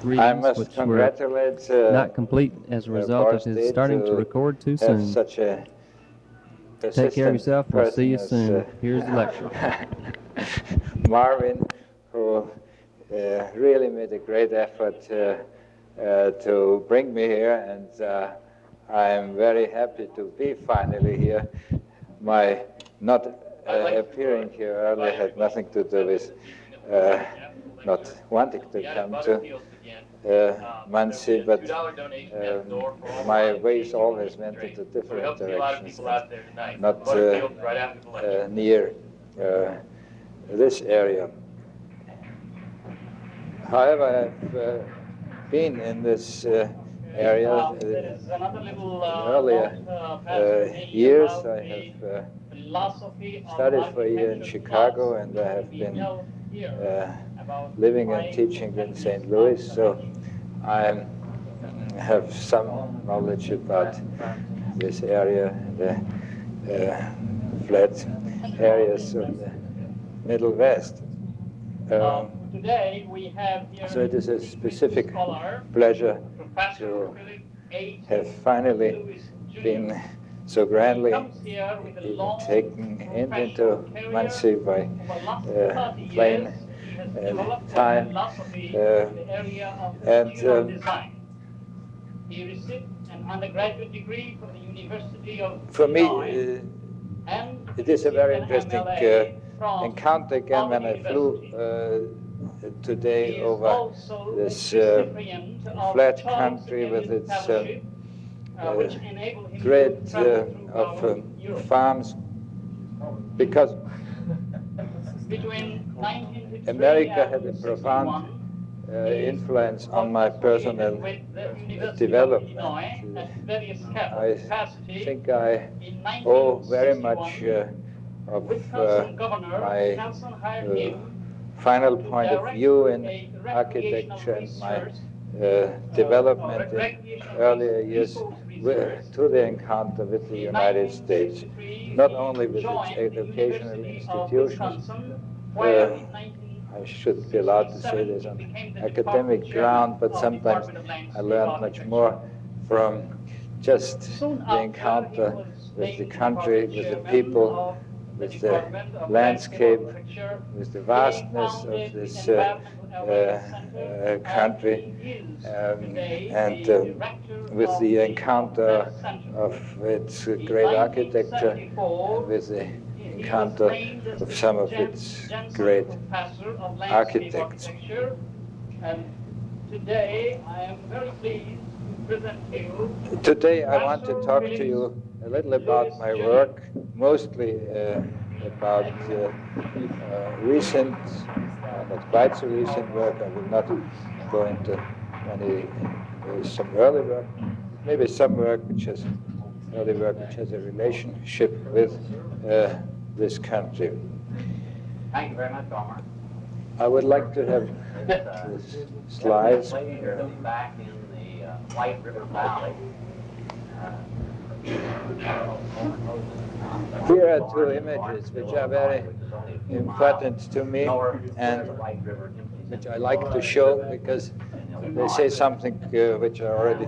greetings, must which congratulate were not complete as a result of his starting to record too soon. Such a Take care of yourself. We'll see you soon. Here's the lecture. Marvin, who really made a great effort to bring me here, and I am very happy to be finally here. My not appearing here earlier had nothing to do with not wanting to come to Muncie, but my ways always went into different directions, not near this area. However, I've been in this area earlier years. I have studied for a year in Chicago, and I have been living and teaching in St. Louis, so I have some knowledge about this area, the flat areas of the Middle West. Today we have here so it is a specific pleasure to have finally been so grandly taken into Muncie by plane and time. He received an undergraduate degree from the University of For me, Illinois, it is a very interesting encounter again when I flew today over this flat country with its grid of farms, because America had a profound influence on my personal development. I think I owe very much of my final point of view in architecture and my development in earlier years to the encounter with the United States, not only with its educational institutions. I should be allowed to say this on academic ground, but sometimes I learned much more from just the encounter with the country, with the people, with the landscape, with the vastness of this country, and with the encounter of its great architecture, and with the encounter of some of its great architects. And today I am very pleased to present to you. Today I want to talk to you a little about my work, mostly about recent, not quite so recent work. I will not go into any some early work, maybe some work which has early work which has a relationship with this country. Thank you very much, Omar. I would like to have slides. Back in the White River Valley. Here are two images which are very important to me and which I like to show because they say something which I already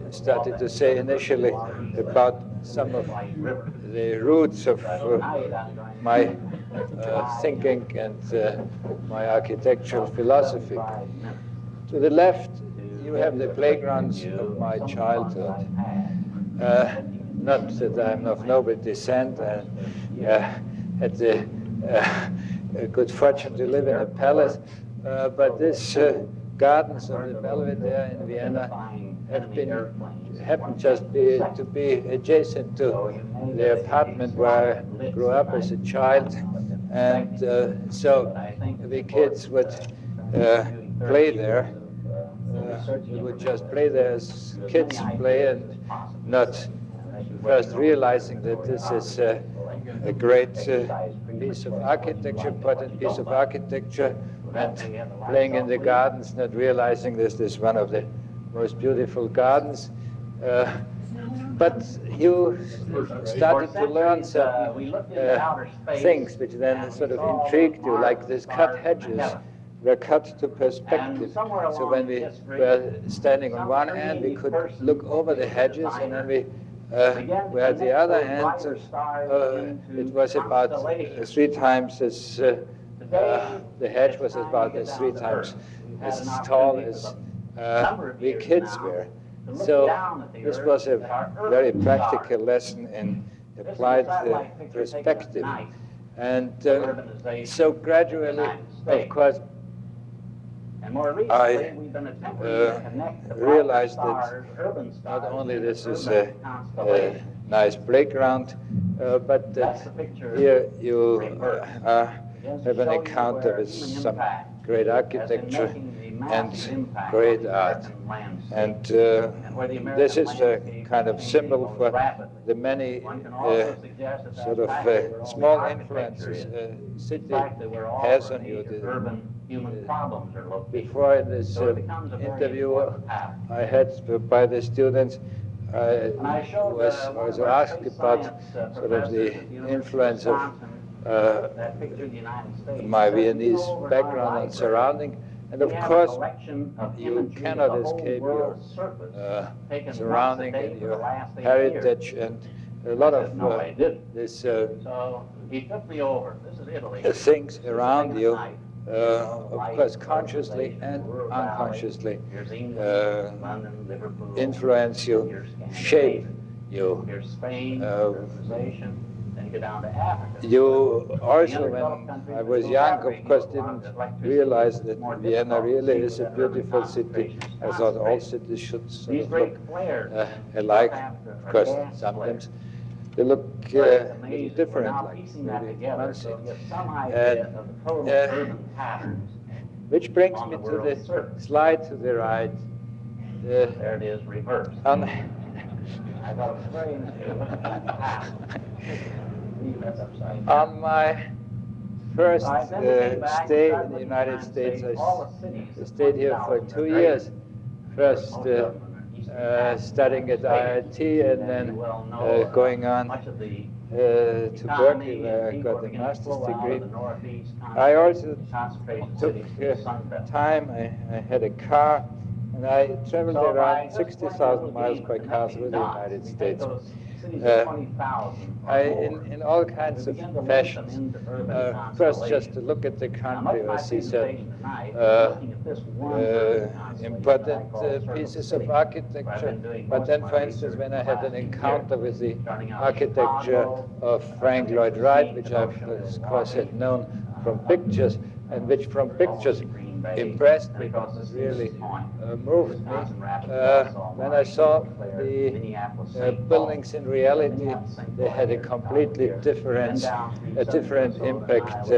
started to say initially about some of the roots of my thinking and my architectural philosophy. To the left, you have the playgrounds of my childhood. Not that I'm of noble descent and had the good fortune to live in a palace, but these gardens of the Belvedere in Vienna happened just to be adjacent to the apartment where I grew up as a child, and so the kids would play there. We would just play there as kids play, and not first realizing that this is a great piece of architecture, important piece of architecture, and playing in the gardens, not realizing this is one of the most beautiful gardens. But you started to learn some things which then sort of intrigued you, like these cut hedges were cut to perspective. So when we were standing on one end, we could look over the hedges, and then we were at the other end. It was about 3 times as the hedge was about 3 times as tall as we kids were. So this was a very practical lesson in applied perspective. And so gradually, of course, I realized that not only this is a nice playground, but that here you have an encounter with some great architecture and great art. And this is a kind of symbol for the many sort of small influences city has on you. Before in this interview I had by the students, I was also asked about sort of the influence of my Viennese background and surrounding. And of course, you cannot escape your surrounding and your heritage, and a lot of this things around you, of course, consciously and unconsciously influence you, shape you. You also, when I was young, of course, didn't realize that Vienna really is a beautiful city. I thought all cities should sort of look alike. Of course, sometimes they look a little different, like maybe Muncie. Which brings me to the slide to the right. There it is, reversed. I thought it was very On my first stay in the United States, I stayed here for 2 years. First studying at IIT, and then going on to Berkeley, where I got a master's degree. I also took time. I had a car, and I traveled around 60,000 miles by car through the United States. In all kinds of fashions. First, just to look at the country or see certain important pieces of architecture. But then, for instance, when I had an encounter with the architecture of Frank Lloyd Wright, which I, of course, had known from pictures, and which from pictures impressed me, really moved me. When I saw the buildings in reality, they had a completely different impact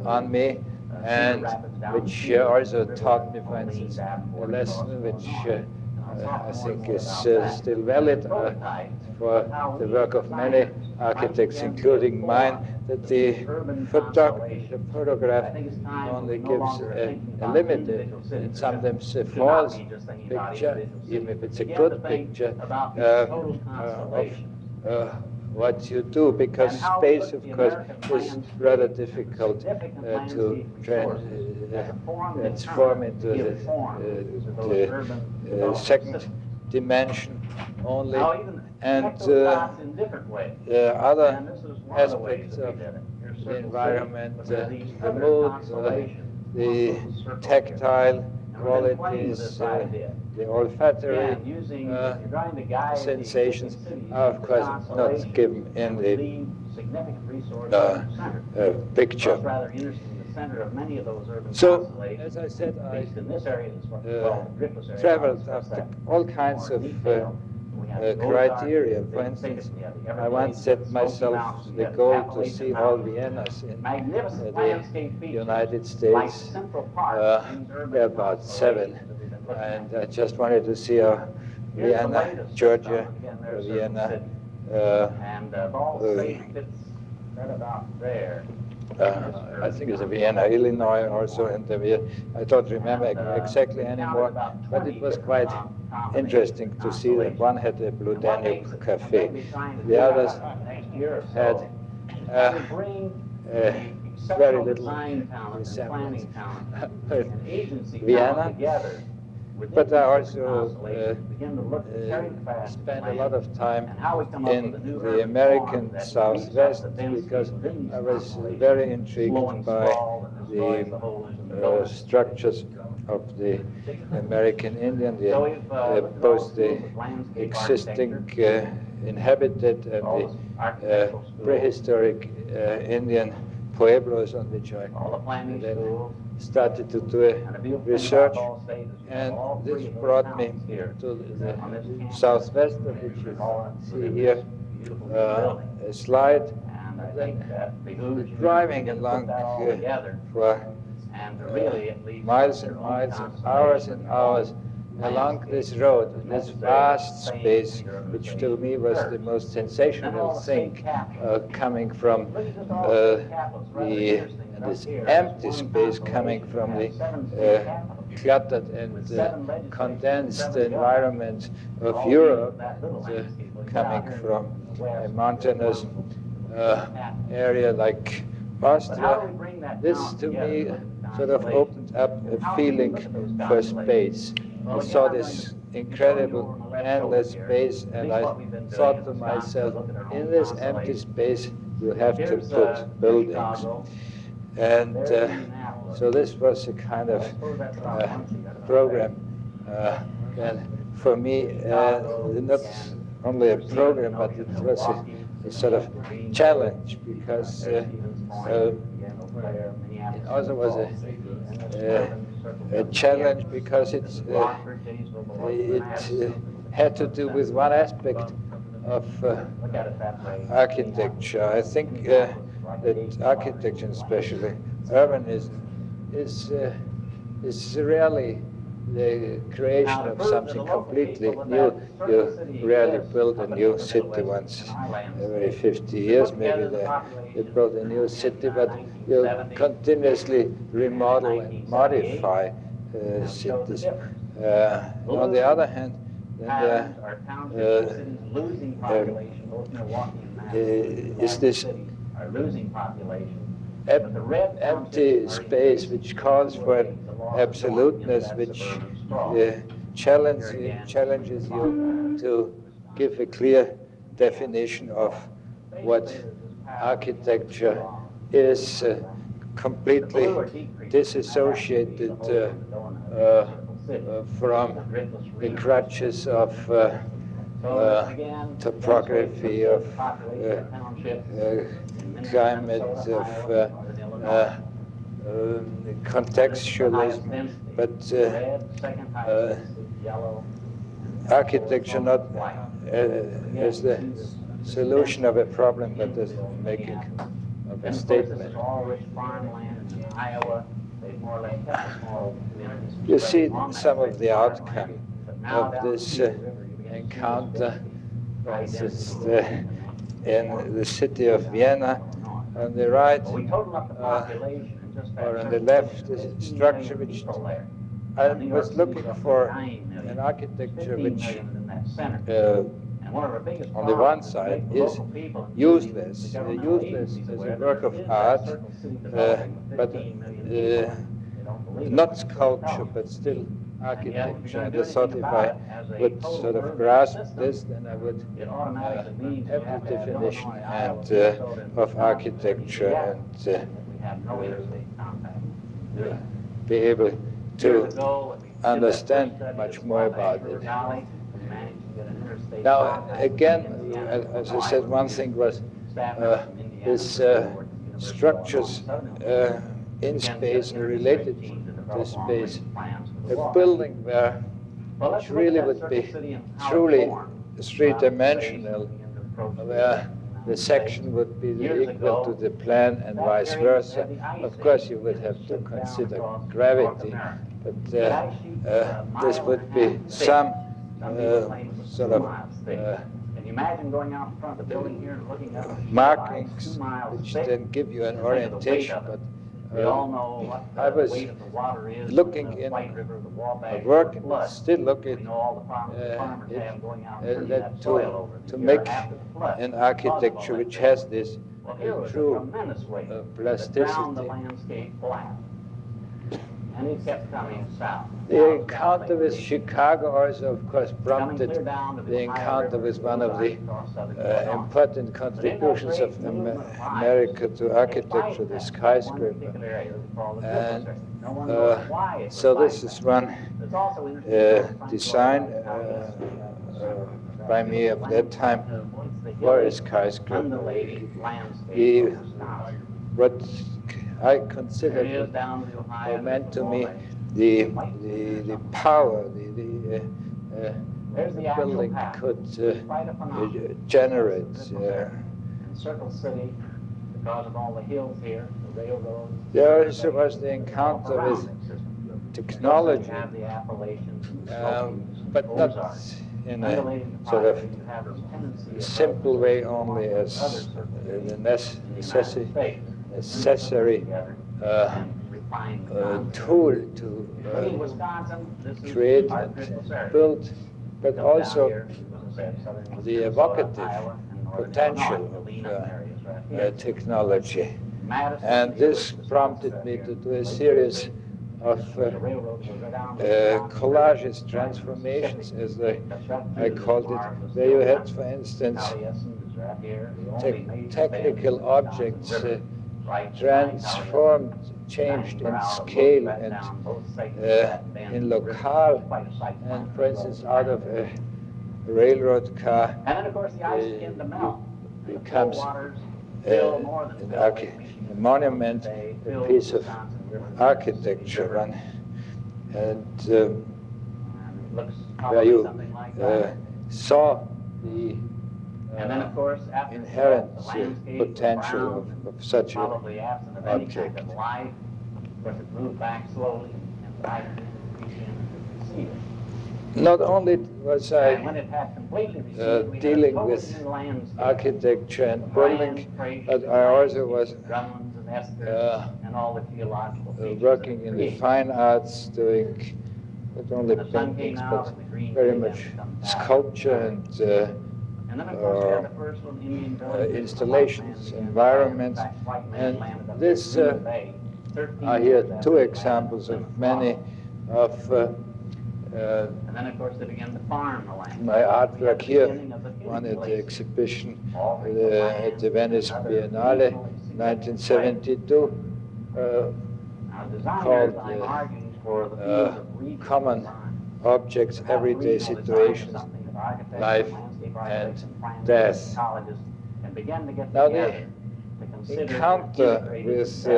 on me, and which also taught me, for instance, a lesson which I think is still valid for the work of many architects, including mine, that the photograph only gives a limited and sometimes a false picture, even if it's a good picture, of what you do, because space, of course, is rather difficult to transform into the second dimension only. And other aspects of the environment, the mood, the tactile qualities, the olfactory sensations are, of course, not given in the picture. So, as I said, I traveled after all kinds of criteria. For instance, I once set myself the goal to see all Viennas in the United States. There are about 7, and I just wanted to see Vienna, Georgia, Vienna, I think it's Vienna, Illinois also, and I don't remember exactly anymore, but it was quite interesting to see that one had a Blue Danube cafe. The others had very little design talent and planning talent and agency Vienna. talent together. But I also spend spent a lot of time in the American Southwest because I was very intrigued by the structures of the American Indian, both the existing inhabited and the prehistoric Indian pueblos on which I then started to do a research, and this brought me to the southwest, of which you see here a slide, and then driving along for miles and miles and hours along this road, this vast space, which to me was the most sensational thing coming from this empty space coming from the cluttered and condensed environment of Europe, coming from a mountainous area like Austria. This to me sort of opened up a feeling for space. I saw this incredible, endless space, and I thought to myself, in this empty space, you have to put buildings. And so this was a kind of program, and for me, not only a program, but it was a sort of challenge, because it also was a challenge because it had to do with one aspect of architecture. I think that architecture, especially urbanism, is really the creation of something completely new. You rarely build a new city once every 50 years, maybe they build a new city, but you continuously remodel and modify cities. On the other hand, is this empty space which calls for an absoluteness, which challenges you to give a clear definition of what architecture is, completely disassociated from the crutches of topography, of climate, of contextualism, but architecture not as the solution of a problem, but as the making of a statement. You see some of the outcome of this encounter, for instance, in the city of Vienna. On the right, or on the left, the structure which I was looking for an architecture which, on the one side, is useless as a work of art, but not sculpture, but still architecture. And I thought if I would sort of grasp this, then I would have the definition of architecture and be able to understand much more about it. Now, again, as I said, one thing was this structures in space and related to space. A building which really would be truly three-dimensional, where the section would be equal to the plan and vice versa. Of course, you would have to consider gravity, but this would be some sort of markings which then give you an orientation. But I was looking in work and still looking to make an architecture which has this Well, here was a true tremendous wave that drowned the plasticity. landscape flat. And it kept coming south. The encounter with Chicago also, of course, prompted the encounter with one of the important contributions of America to architecture, the skyscraper. And so this is one design by me of that time for a skyscraper. What I consider meant to me the power the building could generate. Circle City, because of all the hills here, the railroads. There was the encounter with technology, but not in a sort of simple way only as the necessary tool to create and build, but also the evocative potential of technology. And this prompted me to do a series of collages, transformations, as I called it, where you had, for instance, technical objects transformed, changed in scale and in locale, and for instance, out of a railroad car becomes a monument, a piece of architecture, and where you saw the inherent potential of such an object. Not only was I dealing with architecture and building, but I also was working in the fine arts, doing not only paintings, but very much sculpture and installations, environments. And this are here two examples of many of and then, of course, they began to farm the land. my artwork here, one at the exhibition at the Venice Biennale, 1972, called Common Objects, Everyday Situations, Life and Death. Now the encounter with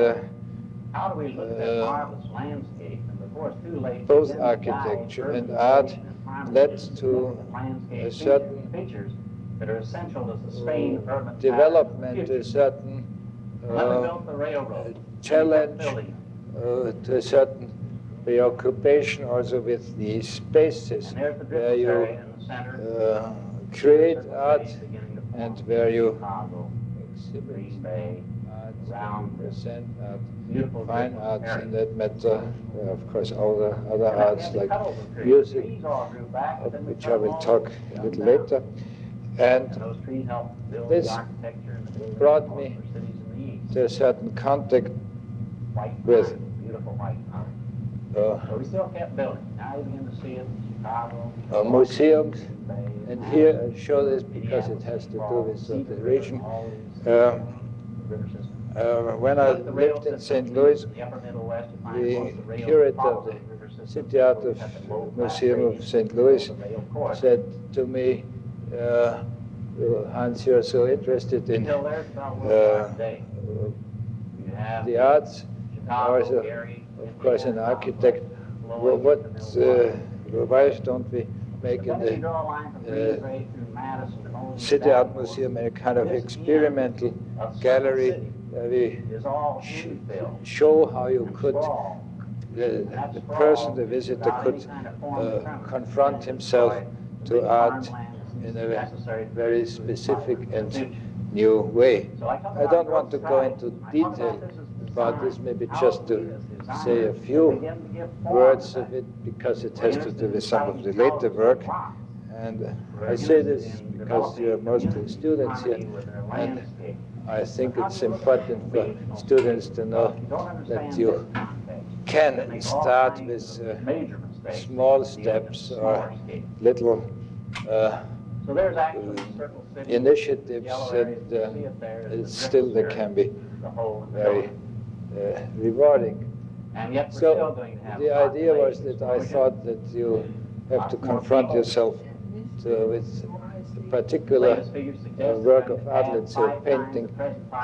both architecture and art led to a certain development, a certain challenge, to a certain preoccupation also with the spaces where you create art and where you exhibit art, present art, fine arts in that matter, of course all the other arts like music, of which I will talk a little later. And this brought me to a certain contact with museums, and here I show this because it has to do with the region. When I lived in St. Louis, the curator of the City Art Museum of St. Louis said to me, Hans, you're so interested in the arts, also, of course, an architect. Why don't we make in the City Art Museum a kind of experimental gallery where we show how you could, the person, the visitor, could confront himself to art in a very specific and new way. I don't want to go into detail about this, maybe just to say a few words of it, because it has to do with some of the later work. And I say this because you are mostly students here, and I think it's important for students to know that you can start with small steps or little initiatives, and still they can be very rewarding. So the idea was that I thought that you have to confront yourself with a particular work of art, let's say painting,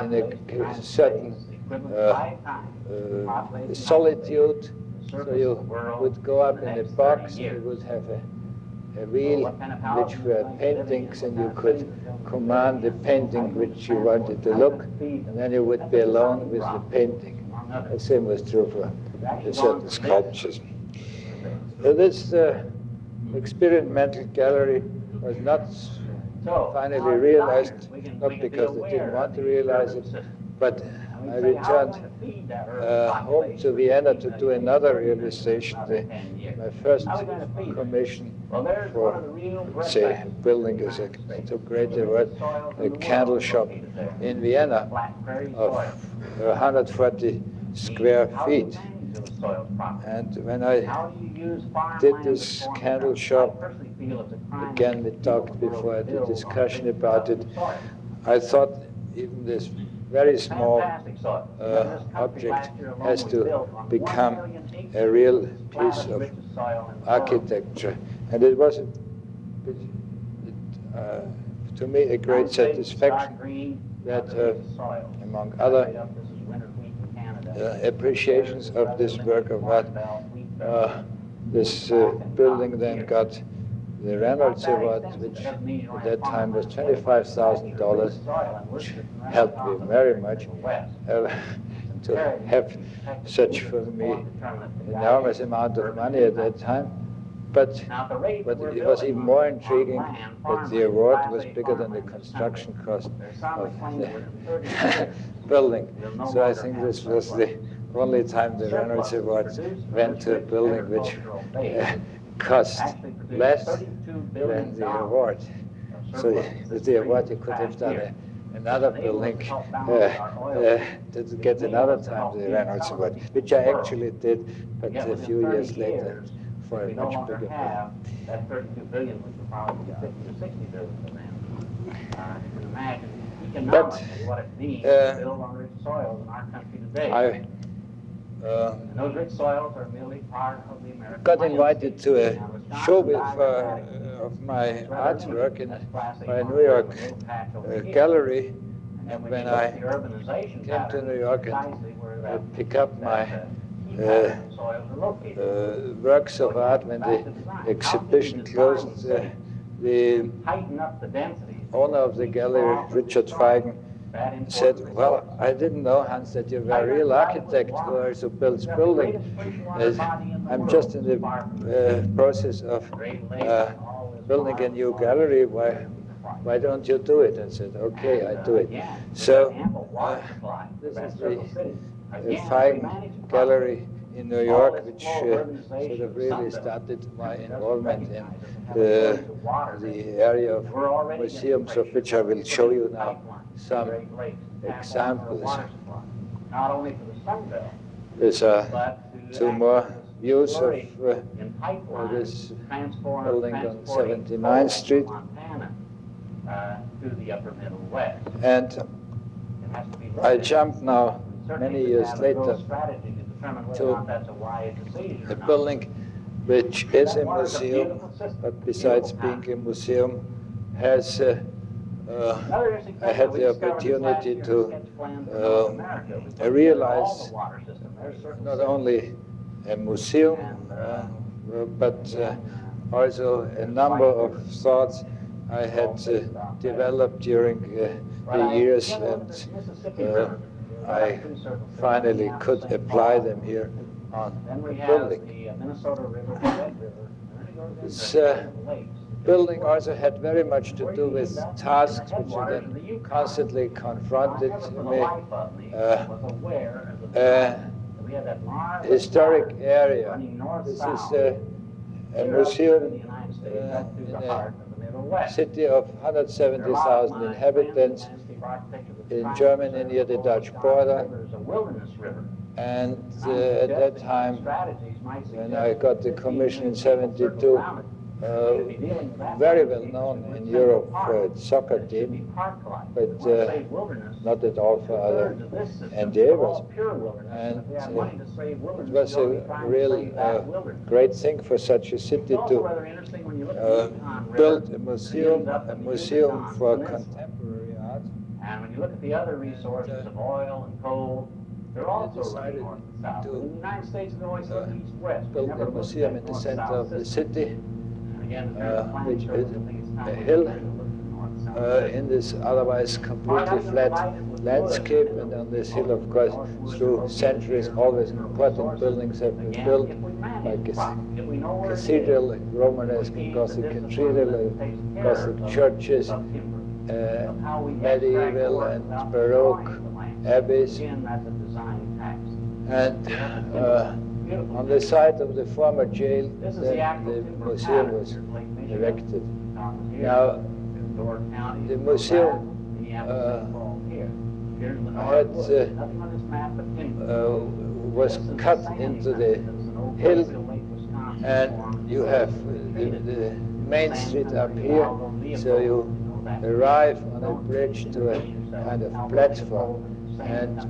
in a certain solitude. So you would go up in a box, and you would have a wheel which were paintings, and you could command the painting which you wanted to look, and then you would be alone with the painting. The same was true for certain sculptures. So this experimental gallery was not finally realized, not because they didn't want to realize it, but I returned home to Vienna to do another realization. My first commission for, say, building is too great a word, a candle shop in Vienna of 140 square feet. And when I did this candle shop, again we talked before, I had a discussion about it, I thought even this very small object has to become a real piece of architecture. And it was, to me, a great satisfaction that, among other appreciations of this work of art, this building then got the Reynolds Award, which at that time was $25,000, which helped me very much to have such, for me, enormous amount of money at that time. But it was even more intriguing that the award was bigger than the construction cost of the building. So I think this was the only time the Reynolds Award went to a building which cost less than the award. So with the award you could have done another building to get another time the Reynolds Award, which I actually did, but a few years later for a much bigger building. That 32 billion, which would probably be 50 to 60 billion for them. You can imagine economically what it means to build on rich soils in our country today. And those rich soils are merely part of the American got invited to a show with, of my artwork by a New York gallery, and when I came to New York and picked up my works of art, when the exhibition closed, the owner of the gallery, Richard Feigen, said, "Well, I didn't know, Hans, that you were a real architect who also builds buildings. I'm just in the process of building a new gallery. Why don't you do it?" I said, "Okay, I do it." So this is the Feigen Gallery in New York, which sort of really started my involvement in the area of museums, of which I will show you now some examples. There's two more views of this building on 79th Street. And I jump now, many years later, to a building which is a museum, but besides being a museum, has I had the opportunity to realize not only a museum, but also a number of thoughts I had developed during the years, and I finally could apply them here on the building. This building also had very much to do with tasks which then constantly confronted me. Historic area. This is a museum in a city of 170,000 inhabitants, in Germany near the Dutch border. There's a wilderness river. And at that time, when I got the commission in '72, very well known in Europe for its soccer team, but not at all for other endeavors. And it was a really great thing for such a city to build a museum for contemporary art. And when you look at the other resources of oil and coal, they're also looking north and south. In the United States, they always look east-west. Built a museum in the center of the city, which is a hill in this otherwise completely flat landscape. And on this hill, of course, through centuries, always important buildings have been built, like a cathedral, Romanesque, Gothic cathedral, Gothic churches, medieval and Baroque abbeys. And on the site of the former jail, the museum was erected. Now, the museum was cut into the hill, and you have the main street up here, so you arrive on a bridge to a kind of platform. And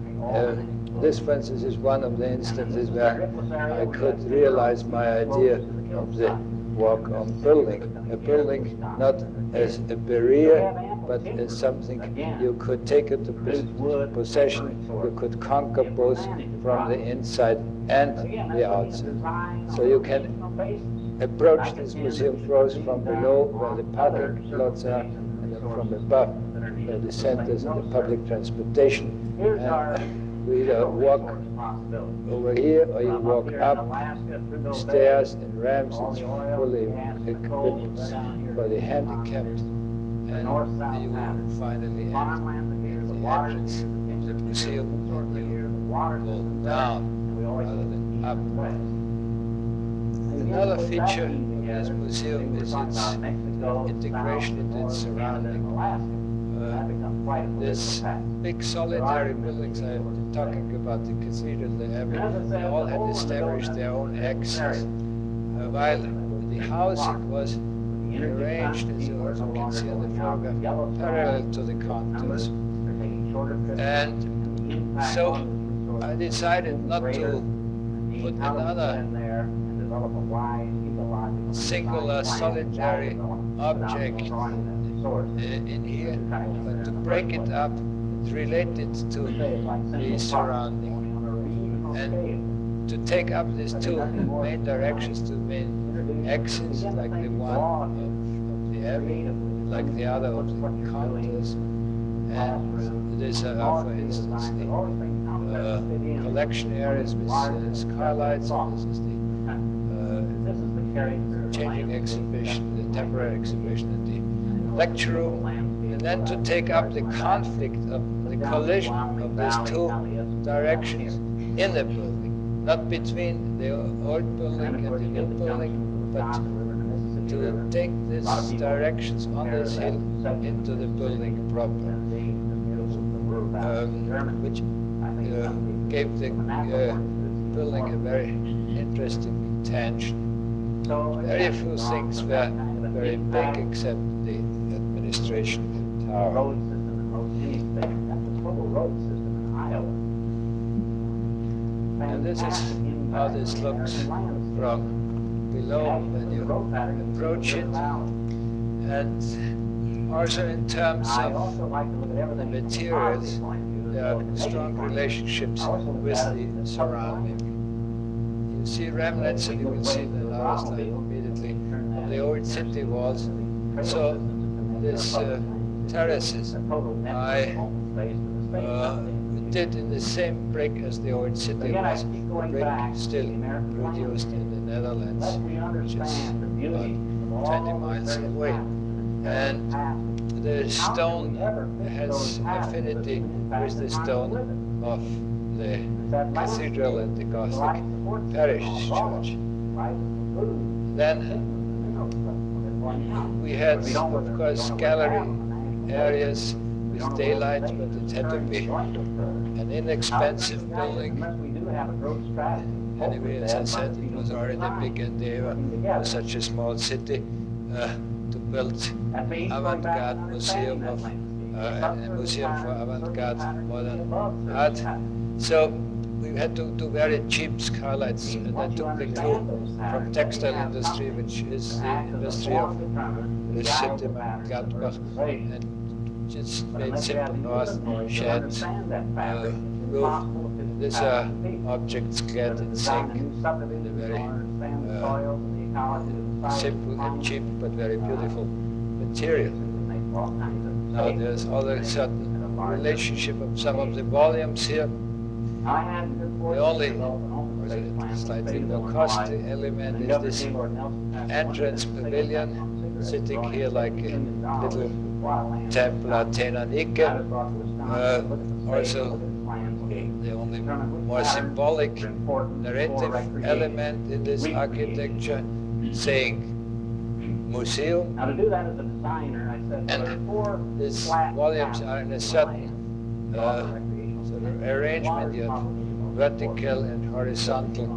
this, for instance, is one of the instances where I could realize my idea of the walk-on building. A building not as a barrier, but as something you could take into possession, you could conquer both from the inside and the outside. So you can approach this museum floors from below, where the parking lots are, and then from above, where the centers and the public transportation. And you either walk over here, or you walk up stairs and ramps. It's fully equipped for the handicapped. And you will finally enter the entrance of the museum. You go down rather than up. Another feature of this museum is its integration into its surrounding. This big solitary buildings I'm talking about, the cathedral, the abbey, they all had established their own axis, while the housing was arranged, as you also can see on the photograph, parallel to the contours. And so I decided not to put another singular solitary object in here, but to break it up and relate it to the surrounding, and to take up these two main directions, two main axes, like the one of the abbey, like the other of the contours. And these are, for instance, the collection areas with skylights, and this is the changing exhibition, the temporary exhibition, and the lecture room, and then to take up the conflict of the collision of these two directions in the building, not between the old building and the new building, but to take these directions on this hill into the building proper, which gave the building a very interesting tension. Very few things were very big except the administration of the tower. And this is how this looks from below when you approach it. And also in terms of the materials, there are strong relationships with the surrounding. You see remnants, and you can see the last line immediately of the old city walls. So these terraces I did in the same brick as the old city was. The brick still produced in the Netherlands, which is about 20 miles away. And the stone has affinity with the stone of the cathedral and the Gothic parish church. Then we had, of course, gallery areas with with daylight, but it had to be an inexpensive building. Anyway, as I said, it was already a big endeavor for such a small city to build avant-garde museum of a museum for avant-garde modern art. So we had to do very cheap skylights, and I took the clue from textile industry, which is the industry of the city Gladbach, and just made simple north shed roof. These are objects clad in zinc in a very simple and cheap but very beautiful material. Now there's other certain relationship of some of the volumes here. The only slightly more costly element is this entrance pavilion, sitting here like a little temple Athena Nike. Also, the only more symbolic narrative element in this architecture, saying museum. Now to do that as a designer, I said there are four These volumes are in a certain sort of arrangement. You have vertical and horizontal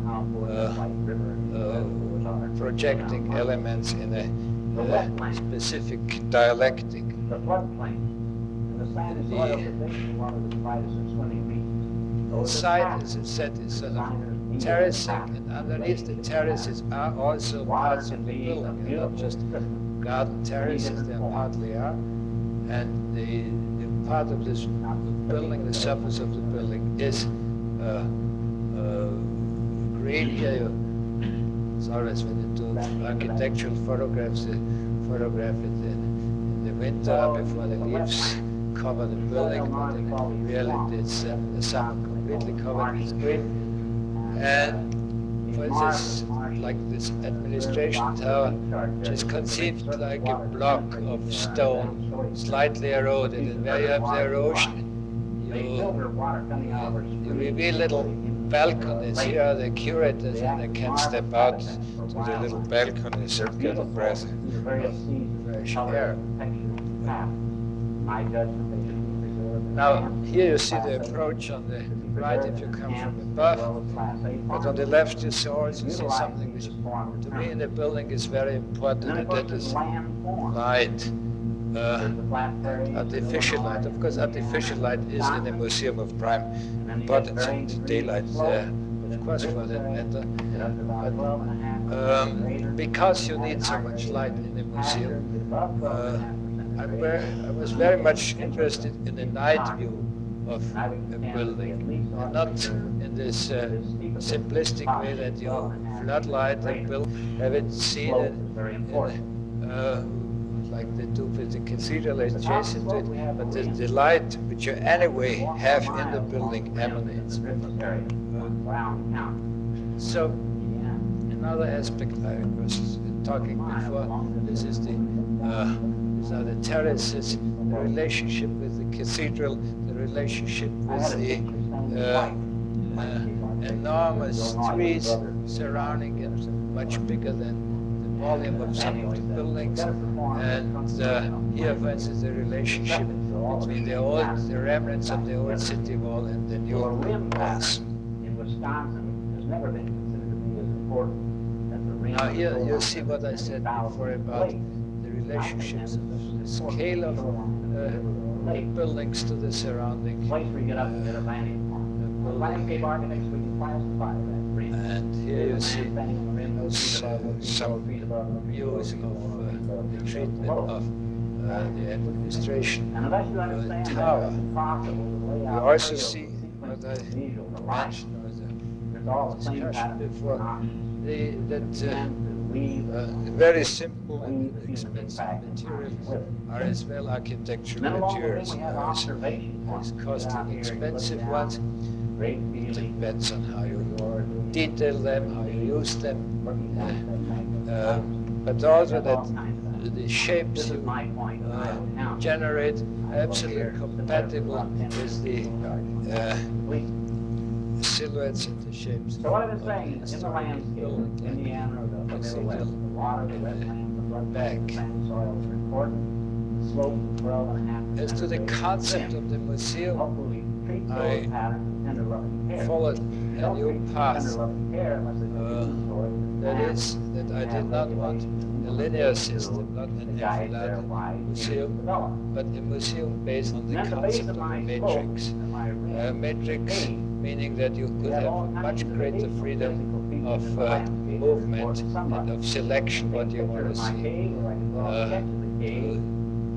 projecting elements in a specific dialectic. the floodplain. And the sand and soil position water that provides us swimming beach. The side, as I said, is sort of terracing, and underneath the terraces are also parts of the building, and not just garden terraces, they partly are. And the part of this building, the surface of the building, is green. Here, it's always when you do architectural photographs, you photograph it in the winter before the leaves cover the building, but in reality it's the summer completely covered with green. And for instance, like this administration tower, which is conceived like a block of stone, slightly eroded, and where you have the erosion, you reveal little balconies. Here are the curators, and they can step out to the little balconies and get a breath of fresh air. Now, here you see the approach on the right if you come from above, but on the left you also see something which to me in the building is very important, and that is light. Artificial light. Of course, artificial light is in the Museum of Prime Importance, and daylight there, of course, for that matter. But because you need so much light in the museum, I was very much interested in the night view of a building, and not in this simplistic way that you floodlight a building, have it seen like they do with the cathedral adjacent to it, but the light which you anyway have in the building emanates. So another aspect I was talking before, this is these are the terraces, the relationship with the cathedral, the relationship with the enormous trees surrounding it, much bigger than the volume of some of the buildings. And here, for instance, the relationship between the remnants of the old city wall and the new walls. In Wisconsin has never been considered to be as important as the ring. Now here you see what I said before about the relationships, the scale of buildings to the surrounding place where you get up and get a vantage point. Landscape architects, we can classify that ring. And here you see some views of the treatment of the administration tower. You also see what I mentioned was a discussion before, that very simple and expensive materials are as well architectural materials. As costly, expensive ones. It depends on how you detail them, how you use them, but also that the shapes you generate are absolutely compatible with the silhouettes and the shapes. So what I've been saying, in the landscape, Indiana, the water, the wetlands, the floodplains, the sand soils are important. As to the concept of the museum, I followed a new path. That is, that I did not want a linear system, not an enfilade museum, but a museum based on the concept of a matrix. A matrix meaning that you could have a much greater freedom of movement and of selection what you want to see.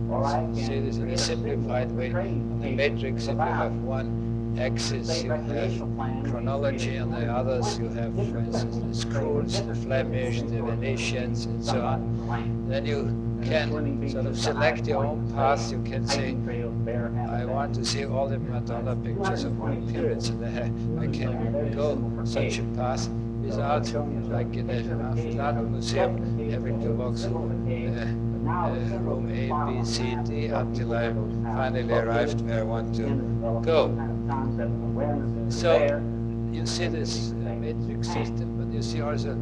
To say this in a simplified way, on the matrix, if you have one axis, you have chronology, and the others you have, for instance, the Scrolls, the Flemish, the Venetians, and so on. Then you can sort of select your own path. You can say, I want to see all the Madonna pictures of all periods, and I can go such a path without, like in a enfilade museum, having to walk through room A, B, C, D, until I finally arrived where I want to go. So you see this matrix system, but you see also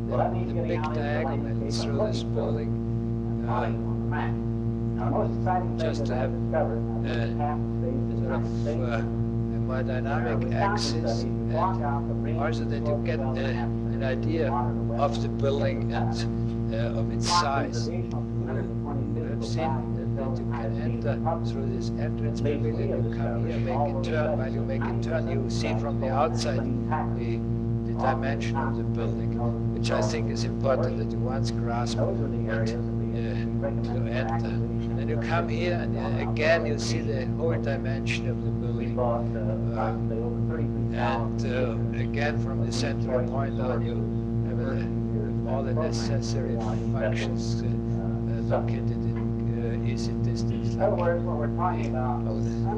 the big diagonal through this building, just to have a more dynamic axis, and also that you get an idea of the building and of its size. You have seen that you can enter through this entrance pavilion, you come here, make a turn. While you make a turn, you see from the outside the dimension of the building, which I think is important that you once grasp what you enter. Then you come here, and again you see the whole dimension of the building. And again, from the central point on, you have all the necessary functions located in easy distance. In other words, what we're talking about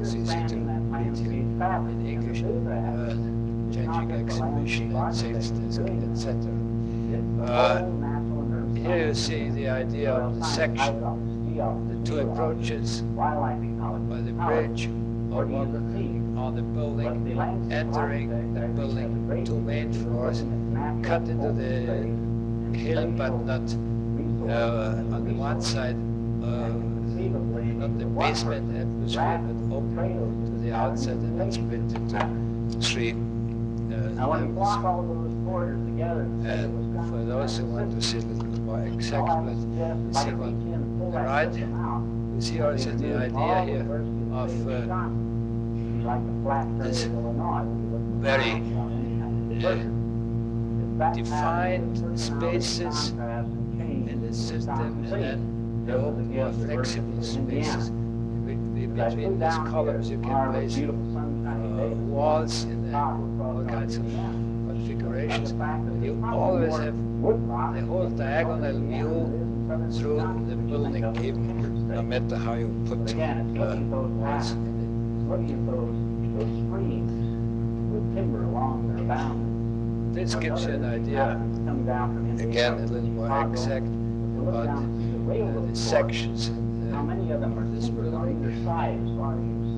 It's easy to read here in English, changing exhibition and sales desk, etc. Here you see the idea of the section, the two approaches by the bridge or on the building, entering the building, two main floors, cut into the hill, but not on the one side, not the basement atmosphere, but open to the outside, and then split into three levels. And for those who want to see a little more exact, but you see on the right, you see also the idea here of this very defined spaces in the system, and then the open, more flexible spaces. Between these columns, you can place walls in all kinds of configurations. You always have the whole diagonal view through the building, even no matter how you put walls in it. This gives you an idea, again, a little more exact about the sections in this building.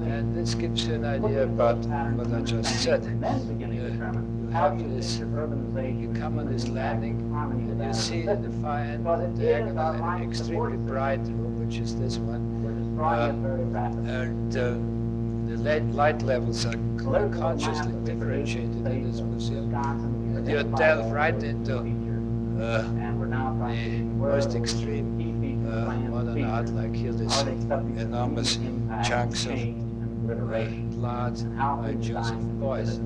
And this gives you an idea about what I just said. You have this, you come on this landing, and you see in the far end of the diagonal an extremely bright room, which is this one. And the light levels are consciously differentiated in this museum. And you delve right into the most extreme modern art, like here this enormous chunks of large Joseph Beuys,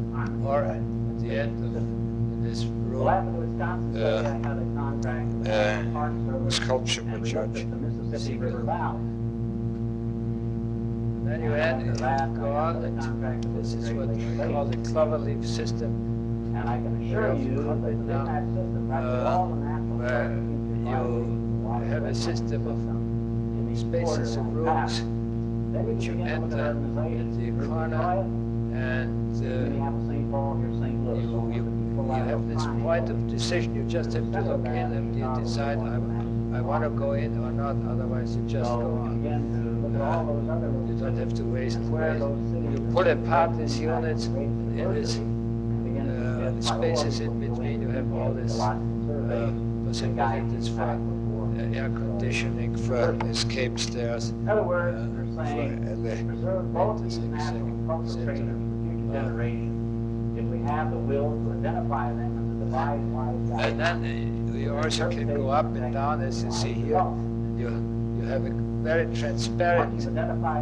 or at the end of this room, sculpture by Judge Siegel. Then you go on, and this is what we call the cloverleaf system. And I can assure you that in that system, where you have a system of spaces of rooms which you enter at the corner, and you have this point of decision. You just have to look in and you decide, I want to go in or not, otherwise you just go on. You don't have to waste space. You pull apart these units, in this spaces in between, you have all this possibilities for air conditioning for escape stairs. In other words, they're saying preserve both these natural cultivars for future generations if we have the will to identify them and to devise wise And then you also can go up and down, as you see here. You have a very transparent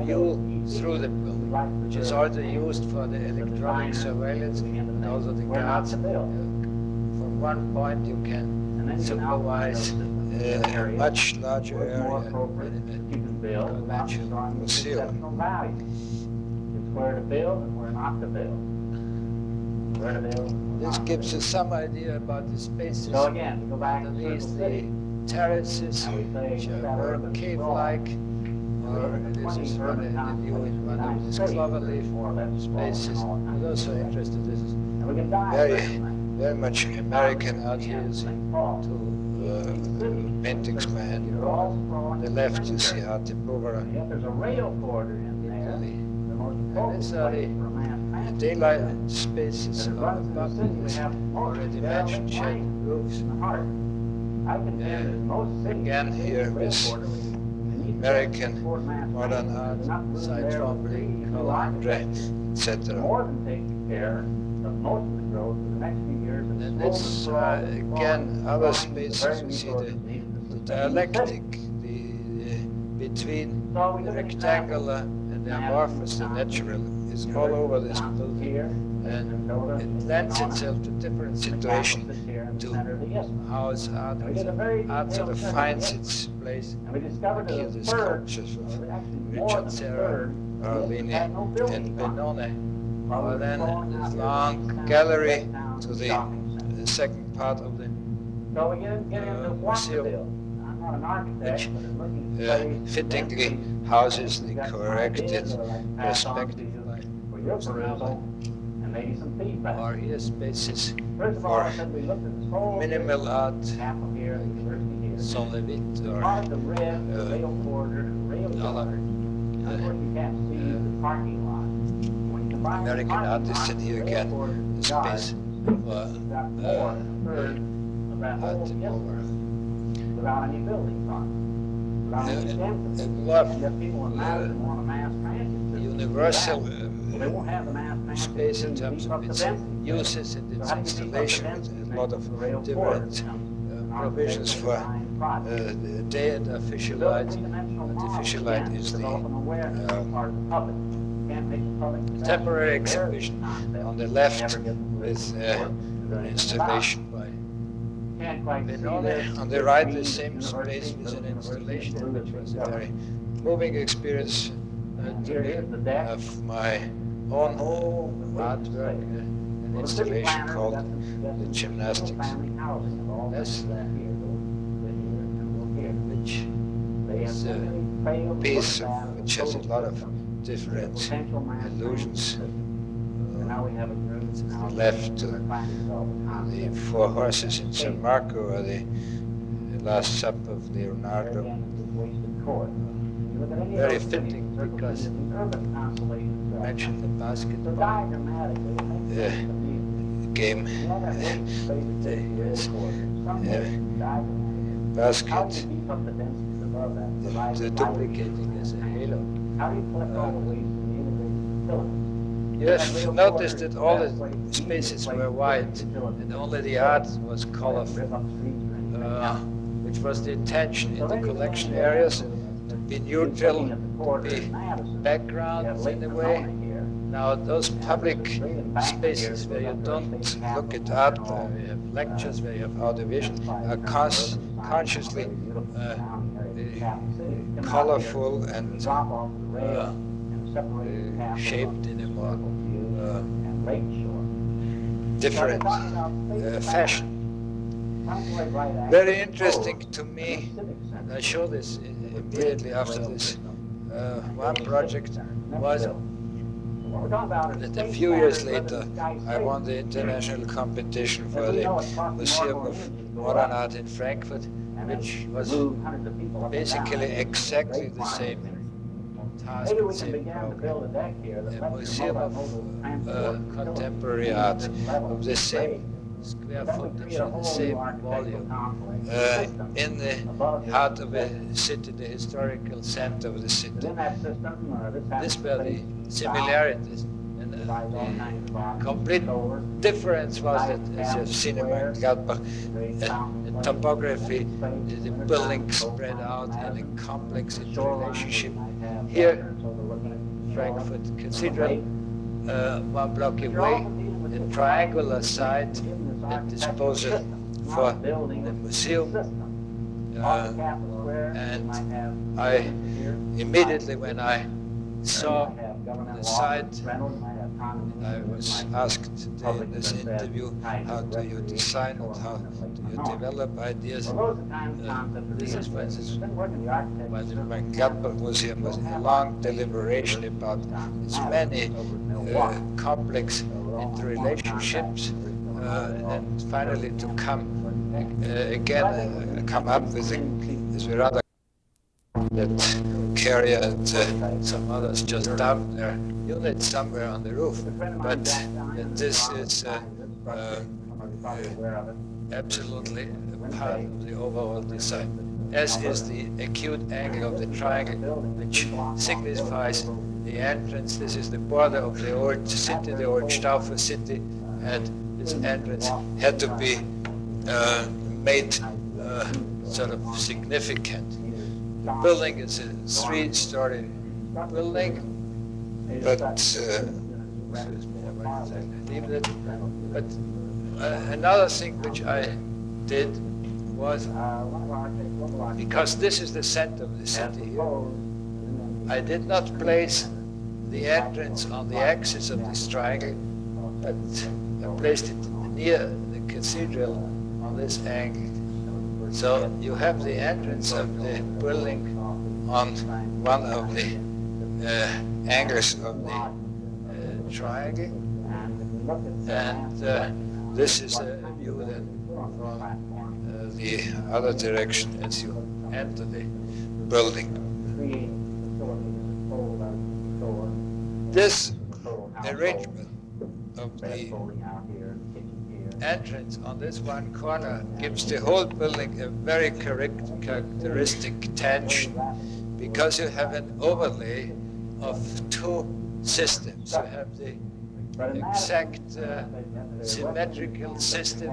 view through the building, which is also used for the electronic surveillance and also the guards. From one point you can supervise a much larger area than in a conventional museum. It's where to build and where not to build. Where to build. This gives you some idea about the spaces So again, we go back to underneath the the terraces, which are more cave-like, or this is one of the view in one of these cloverleaf spaces. I'm also interested. This is very much American art here. You see two paintings by Andy Warhol. On the left you see Arte Povera. There's a rail corridor in there. And these are the daylight spaces of the buildings. Already mentioned shed roofs. Again here with American modern art, aside from the Hollein, etc. More than taking care of most of the growth for the next few years. And it's again other spaces. We see the dialectic between the rectangular and the amorphous, the natural, is all over this building. And it lends itself to different situations, to how its art sort of finds its place. Like here, the sculptures of Richard Serra, Arlini, and Benone. Or then this long gallery to the second part of the museum, which fittingly houses the corrected perspective by Rosenauer. Or here spaces for minimal art, Solevit or other American artists. And here again, the space for art over. Without any buildings on it. A lot universal space in terms of its uses and its installation, with a lot of different provisions for day and artificial light. Artificial light is the temporary exhibition on the left with installation by Benone. On the right, the same space with an installation, which was a very moving experience to me, of my own artwork, an installation called the Gymnastics. That's which is a piece which has a lot of different illusions. To the left, the Four Horses in San Marco, or the Last Supper of Leonardo. Very fitting because I mentioned the basketball game. Basket, the duplicating as a halo. You have noticed that all the spaces were white and only the art was colorful, which was the intention in the collection areas, to be neutral, to be backgrounds in a way. Now those public spaces where you don't look at art, where you have lectures, where you have audiovisual, are consciously colorful and shaped in a more different fashion. Very interesting to me, and I show this immediately after this, one project was that a few years later I won the international competition for the Museum of Modern Art in Frankfurt, which was basically exactly the same task, the same program. A museum of contemporary art of the same square footage, the same volume, in the heart of a city, the historical center of the city. These were the similarities. And the complete difference was that, as you've seen in my Gladbach, the topography, the buildings spread out in a complex interrelationship. Here, Frankfurt Cathedral, 1 block away, the triangular site at disposal for the museum. And I immediately, when I saw the site, I was asked today in this interview, how do you design it, how do you develop ideas? This is, for instance, why the Gladbach Museum was a long deliberation about its many complex interrelationships, and finally to come up with this rather that Carrier and some others just dumped their units somewhere on the roof. But this is absolutely a part of the overall design, as is the acute angle of the triangle, which signifies the entrance. This is the border of the old city, the old Staufer city, and this entrance had to be made sort of significant. The building is a 3-story building, but another thing which I did was, because this is the center of the city here, I did not place the entrance on the axis of this triangle, but I placed it near the cathedral on this angle. So you have the entrance of the building on one of the angles of the triangle, and this is a view then from the other direction as you enter the building. This arrangement of the entrance on this one corner gives the whole building a very characteristic tension, because you have an overlay of 2 systems. You have the exact symmetrical system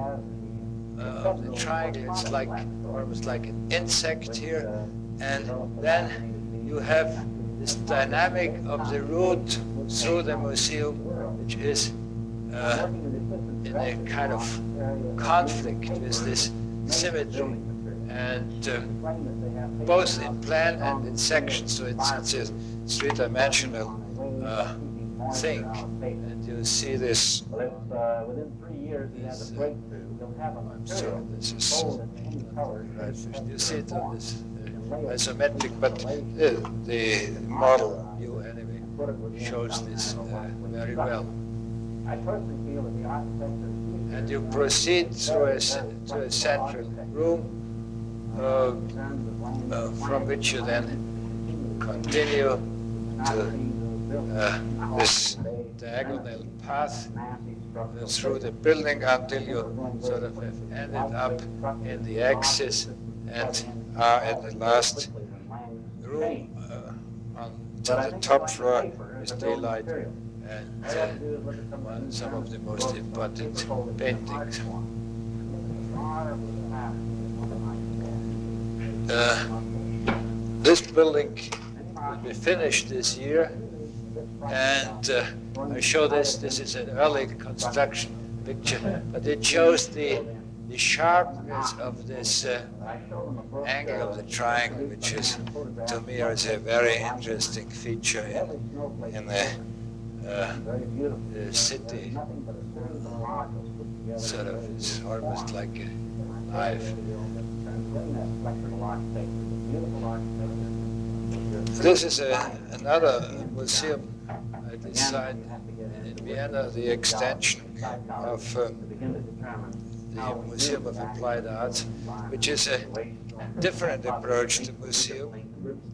of the triangle. It's like almost like an insect here, and then you have this dynamic of the route through the museum, which is in a kind of conflict with this symmetry, and both in plan and in section, so it's a 3-dimensional thing. And you see this. Within 3 years, he has a breakthrough. He'll have a material this is right. you see it on this isometric, but the model view anyway shows this very well. I personally feel that the architecture is, and you proceed through a central room from which you then continue to this diagonal path through the building until you sort of have ended up in the axis and are in the last room on to the top floor with daylight and some of the most important paintings. This building will be finished this year, and I show this. This is an early construction picture, but it shows the sharpness of this angle of the triangle, which is, to me, is a very interesting feature in the city. Sort of, it's almost like a knife. This is another museum I designed in Vienna, the extension of the Museum of Applied Arts, which is a different approach to museum.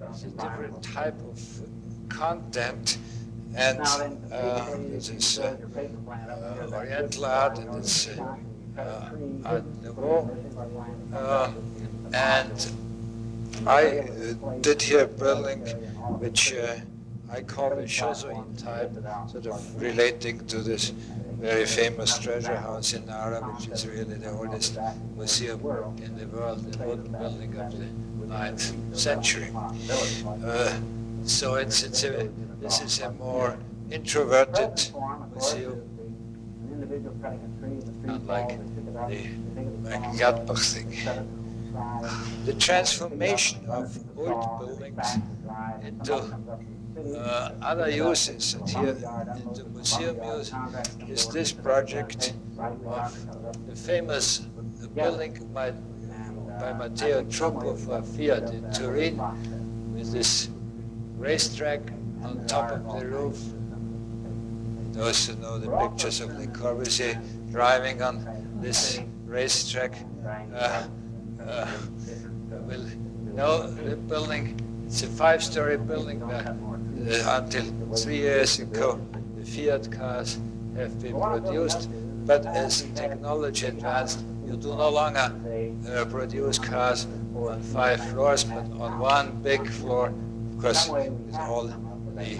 It's a different type of content, and this is Oriental art, and it's Art Nouveau. And I did here a building which I call the Chauzoin type, sort of relating to this very famous treasure house in Nara, which is really the oldest museum in the world, the wooden building of the 9th century. So this is a more introverted museum, unlike the Gladbach thing. The transformation of old buildings into other uses, and here into museum use, is this project of the famous building by Matteo Troppo for Fiat in Turin, with this racetrack on top of the roof. Those who know the pictures of Le Corbusier driving on this racetrack will know the building. It's a 5-story building where until 3 years ago the Fiat cars have been produced, but as technology advanced, you do no longer produce cars on 5 floors, but on one big floor, of course, with all the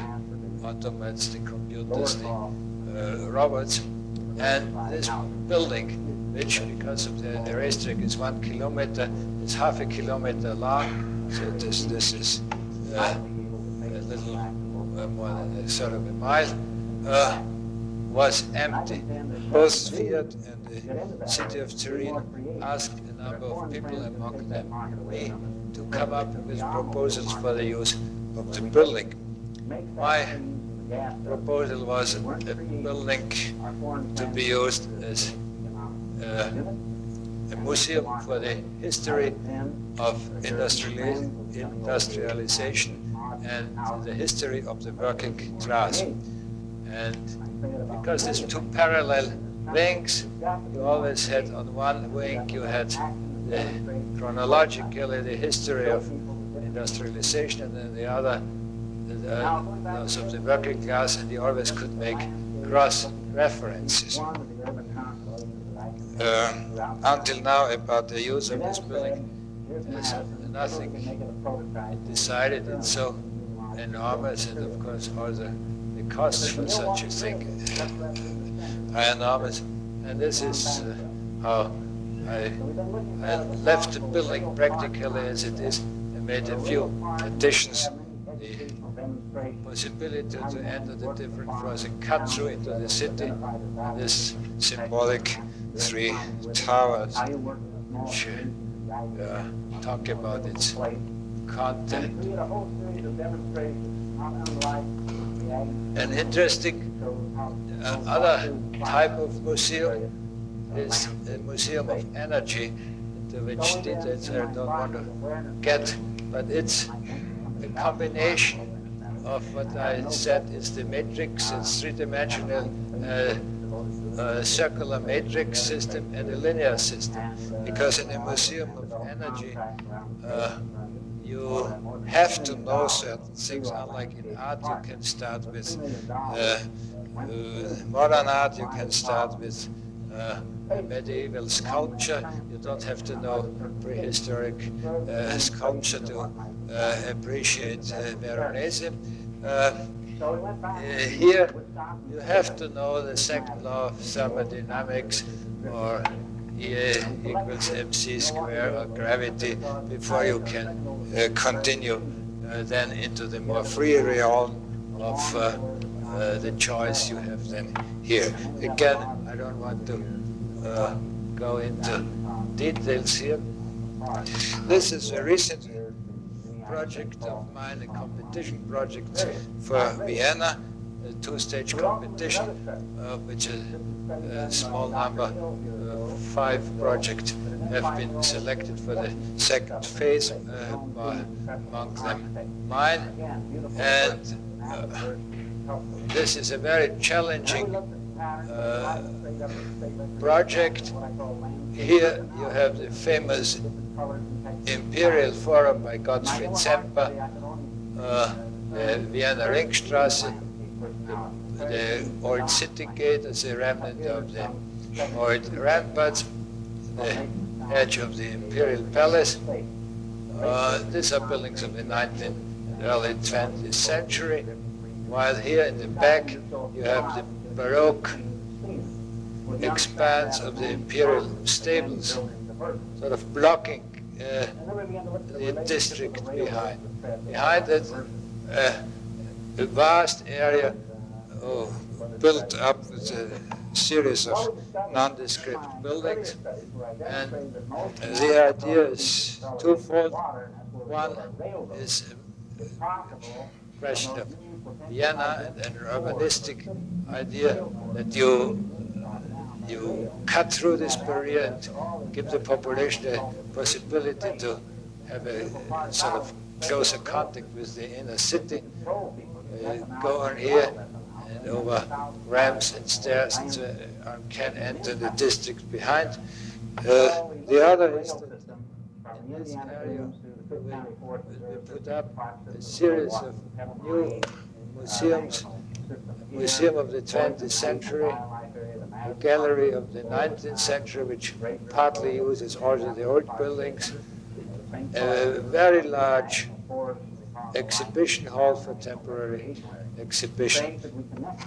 automats, the computers, the robots. And this building, which because of the racetrack is 1 kilometer, it's half a kilometer long, so this is a little more than a sort of a mile, was empty. Both Fiat and the city of Turin asked a number of people, among them me, to come up with proposals for the use of the building. My proposal was a building to be used as a museum for the history of industrialization and the history of the working class. And because there's 2 parallel wings, you always had on one wing, you had chronologically the history of industrialization, and then the other, those of the working class, and you always could make cross references. Until now, about the use of this building, there's nothing decided. It's so enormous, and of course all the costs for such a thing are enormous. And this is how I left the building practically as it is. I made a few additions. The possibility to enter the different floors and cut through into the city, and this symbolic 3 towers, which talk about its content. An interesting other type of museum is a museum of energy, into which details I don't want to get, but it's a combination of what I said is the matrix, it's 3-dimensional circular matrix system and a linear system. Because in a museum of energy, you have to know certain things. Unlike in art, you can start with modern art, you can start with medieval sculpture. You don't have to know prehistoric sculpture to appreciate Veronese. Here, you have to know the second law of thermodynamics, or E equals mc squared, or gravity, before you can continue then into the more free realm of the choice you have then here. Again, I don't want to go into details here. This is a recent project of mine, a competition project for Vienna, a 2-stage competition, which is a small number, 5 projects have been selected for the 2nd phase, among them mine. And this is a very challenging project. Here you have the famous Imperial Forum by Gottfried Semper, the Vienna Ringstrasse, the old city gate as a remnant of the or it ramparts, the edge of the imperial palace. These are buildings of the 19th and early 20th century, while here in the back you have the Baroque expanse of the imperial stables, sort of blocking the district behind. Behind it, a vast area built up with a series of nondescript buildings. And the idea is twofold. One is a question of Vienna and an urbanistic idea that you cut through this barrier and give the population the possibility to have a sort of closer contact with the inner city. Go on here and over ramps and stairs and so on can enter the district behind. The other is that in this area we put up a series of new museums, a museum of the 20th century, a gallery of the 19th century, which partly uses also the old buildings, a very large exhibition hall for temporary exhibition,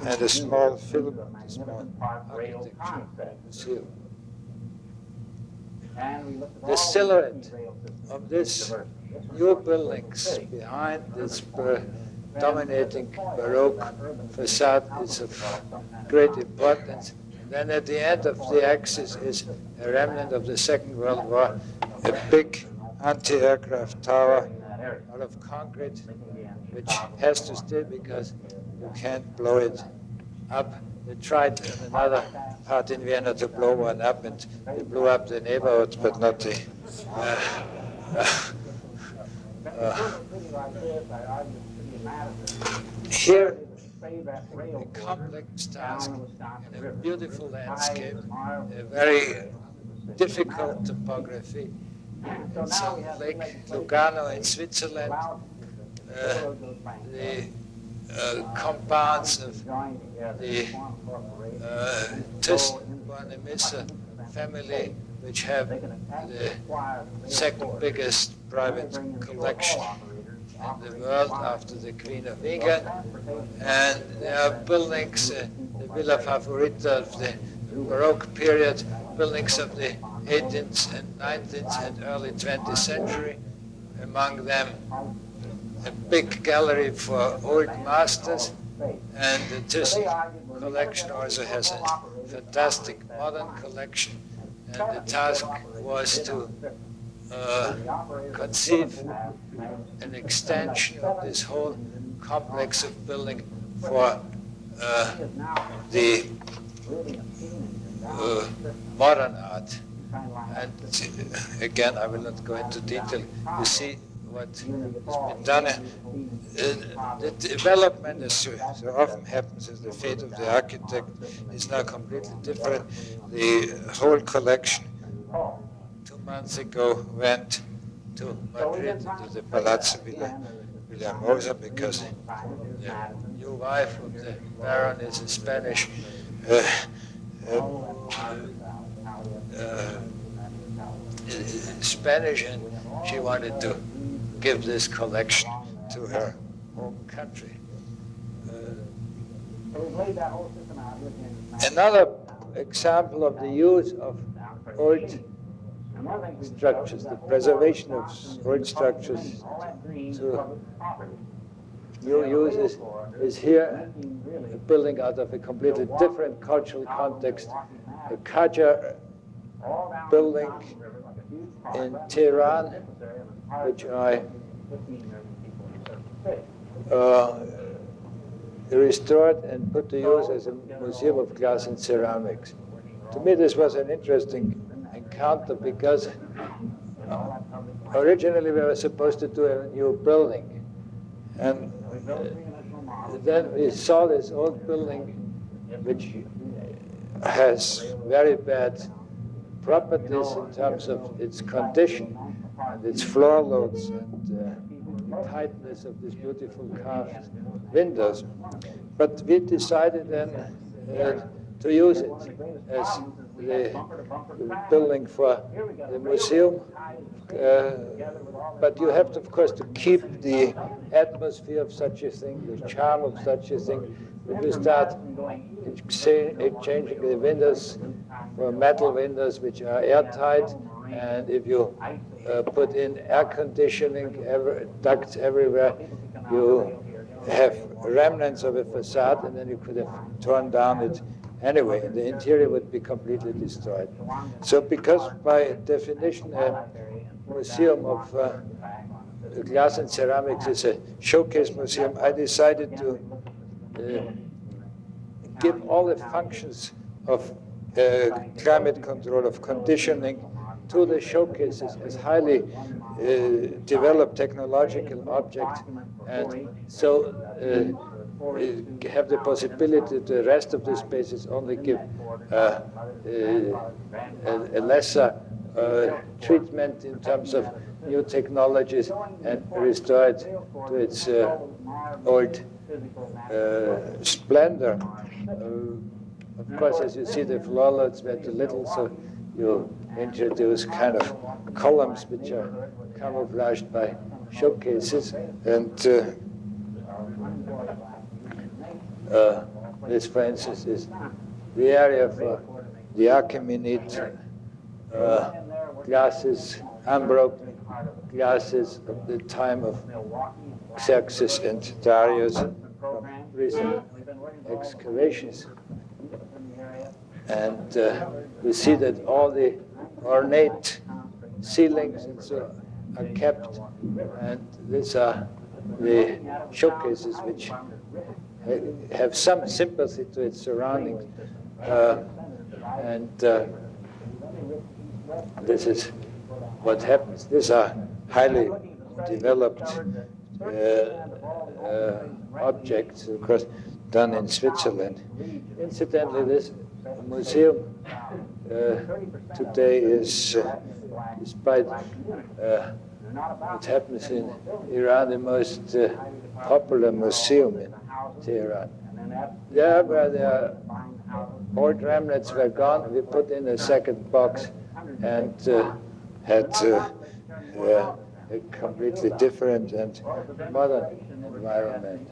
and a small film, a small architecture museum. The silhouette of these new buildings behind this dominating Baroque facade is of great importance. Then at the end of the axis is a remnant of the Second World War, a big anti-aircraft tower out of concrete, which has to stay because you can't blow it up. They tried in another part in Vienna to blow one up, and they blew up the neighborhood, but not the... Here, a complex task in a beautiful landscape, a very difficult topography. It's on Lake Lugano in Switzerland. The compounds of the Thyssen-Bornemisser family, which have the second biggest private collection in the world after the Queen of England. And there are buildings, the Villa Favorita of the Baroque period, buildings of the 18th and 19th and early 20th century. Among them, a big gallery for old masters, and the Thyssen collection also has a fantastic modern collection. And the task was to conceive an extension of this whole complex of building for the modern art. And again, I will not go into detail. You see what has been done. The development, as so often happens, is the fate of the architect is now completely different. The whole collection 2 months ago went to Madrid, to the Palazzo Villahermosa, because the new wife of the Baron is a Spanish Spanish, and she wanted to give this collection to her home country. Another example of the use of old structures, the preservation of old structures to new uses, is here a building out of a completely different cultural context, a Qajar building in Tehran, which I restored and put to use as a museum of glass and ceramics. To me, this was an interesting encounter because originally we were supposed to do a new building, and then we saw this old building which has very bad properties in terms of its condition and its floor loads and tightness of these beautiful carved windows. But we decided then to use it as the building for the museum. But you have, of course, to keep the atmosphere of such a thing, the charm of such a thing. If you start exchanging the windows for metal windows which are airtight, and if you put in air conditioning ducts everywhere, you have remnants of a facade, and then you could have torn down it anyway, and the interior would be completely destroyed. So because by definition a museum of glass and ceramics is a showcase museum, I decided to give all the functions of climate control, of conditioning, to the showcases as highly developed technological objects, and so have the possibility the rest of the spaces only give a lesser treatment in terms of new technologies and restore it to its old splendor. Of course, as you see, the floor loads were too little, so you introduce kind of columns which are camouflaged by showcases, and this, for instance, is the area for the Achaemenid glasses, unbroken glasses of the time of Xerxes and Darius from recent excavations. And we see that all the ornate ceilings and so are kept, and these are the showcases which have some sympathy to its surroundings, and this is what happens. These are highly developed objects, of course, done in Switzerland. Incidentally, this museum today is, despite what happens in Iran, the most popular museum in Tehran. There, where the old remnants were gone, we put in a second box and had a completely different and modern environment.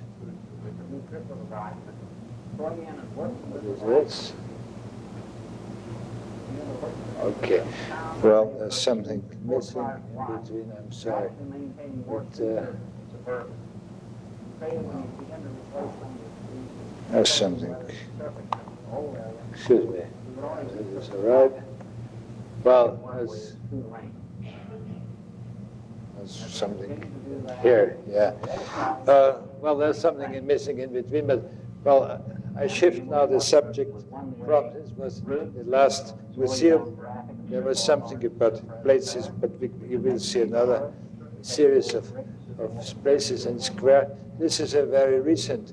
What is this? Okay. Well, there's something missing in between, I'm sorry. But, there's something. Excuse me. Is this all right? Well, there's something here, yeah. Well, there's something missing in between, but, well, I shift now the subject from this was the last museum. There was something about places, but you will see another series of places and square. This is a very recent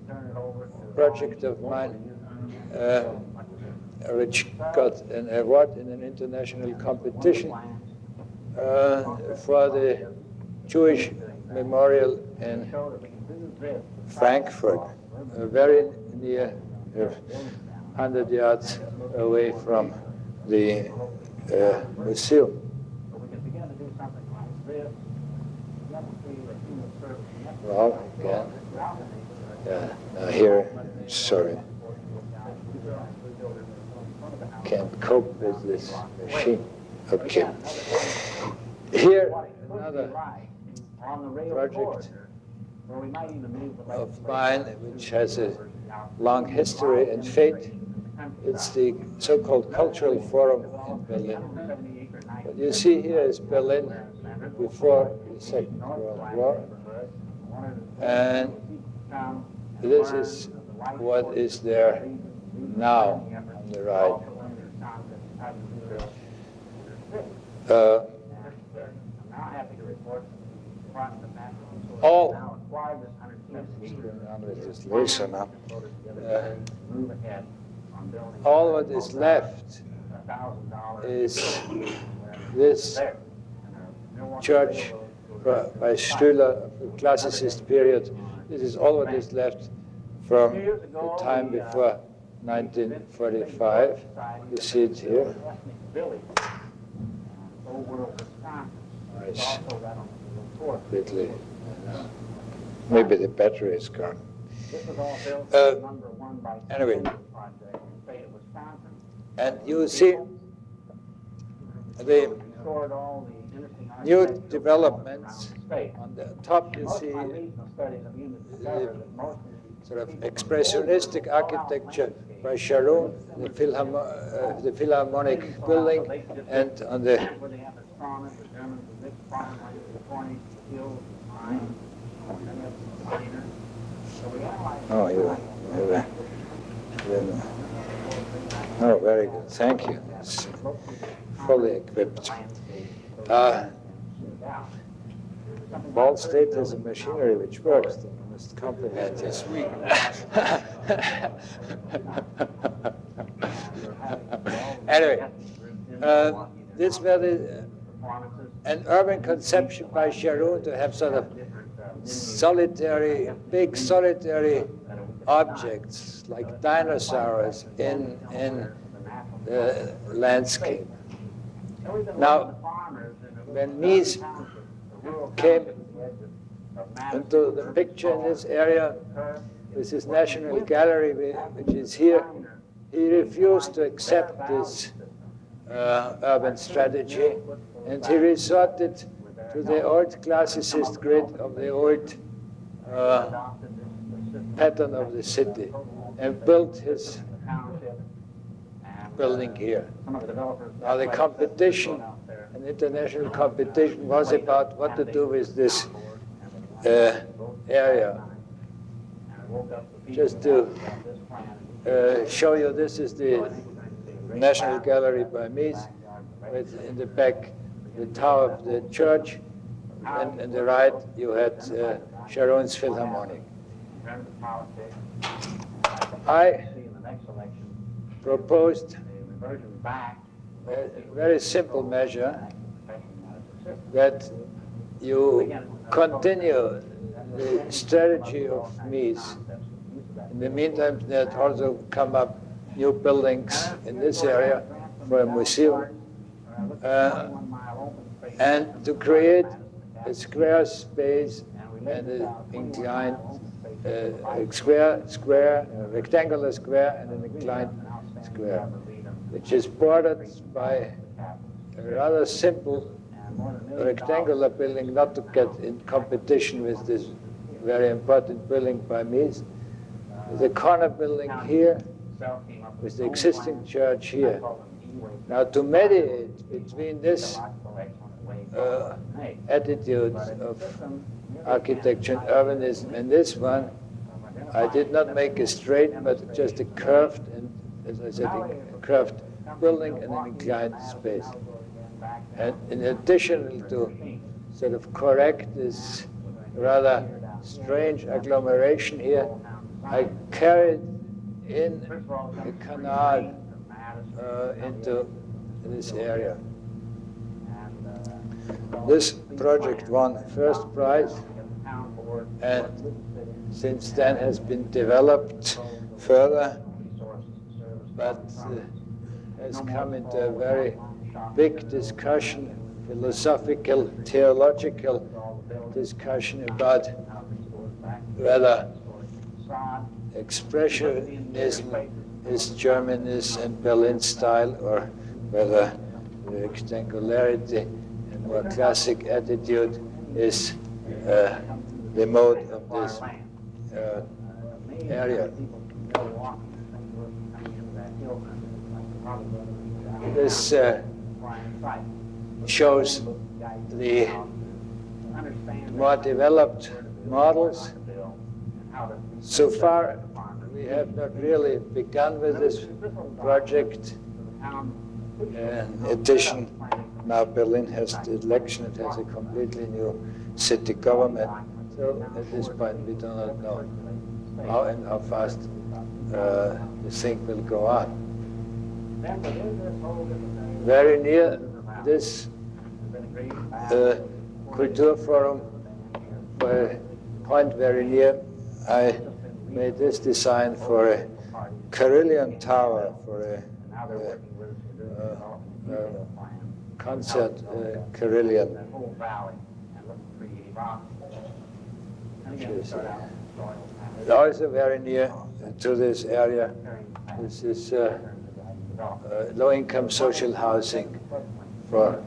project of mine, which got an award in an international competition for the Jewish Memorial in Frankfurt, very near, 100 yards away from the museum. Well, again, yeah, now here, sorry, can't cope with this machine. Okay. Here, another project of mine which has a long history and fate. It's the so-called Cultural Forum in Berlin. What you see here is Berlin before the Second World War. And this is what is there now on the right. All what is left is this church by Stüler of the classicist period. This is all what is left from the time before 1945. You see it here. Nice. Completely. Maybe the battery is gone. Anyway, and you see the new developments. On the top you see the sort of expressionistic architecture by Sharon, the Philharmonic building, and on the oh, very good. Thank you. It's fully equipped. Ball State has a machinery which works. You must compliment this week. Anyway, this was an urban conception by Sharon to have sort of solitary, big solitary objects like dinosaurs in the landscape. Now, when Mies came into the picture in this area with his National Gallery, which is here, he refused to accept this urban strategy, and he resorted to the old classicist grid of the old pattern of the city, and built his building here. Now the competition, an international competition, was about what to do with this area. Just to show you, this is the National Gallery by Mies, with in the back the tower of the church, and on the right you had Sharon's Philharmonic. I proposed a very simple measure, that you continue the strategy of Mies. In the meantime, there had also come up new buildings in this area for a museum, and to create a square space and an inclined rectangular square and an inclined square, which is bordered by a rather simple rectangular building, not to get in competition with this very important building by Mies. The corner building here with the existing church here. Now, to mediate between this attitude of architecture and urbanism and this one, I did not make a straight, but just a curved, and as I said, a curved building and an inclined space. And in addition to sort of correct this rather strange agglomeration here, I carried in a canal into this area. This project won first prize, and since then has been developed further, but has come into a very big discussion, philosophical, theological discussion about whether expressionism is Germanist and Berlin style, or whether rectangularity and more classic attitude is the mode of this area. This shows the more developed models. So far, we have not really begun with this project. In addition, now Berlin has the election, it has a completely new city government. So at this point, we do not know how and how fast the thing will go on. Very near this Kultur Forum, for a point very near, I made this design for a carillon tower for a concert carillon. Which is also very near to this area. This is low-income social housing for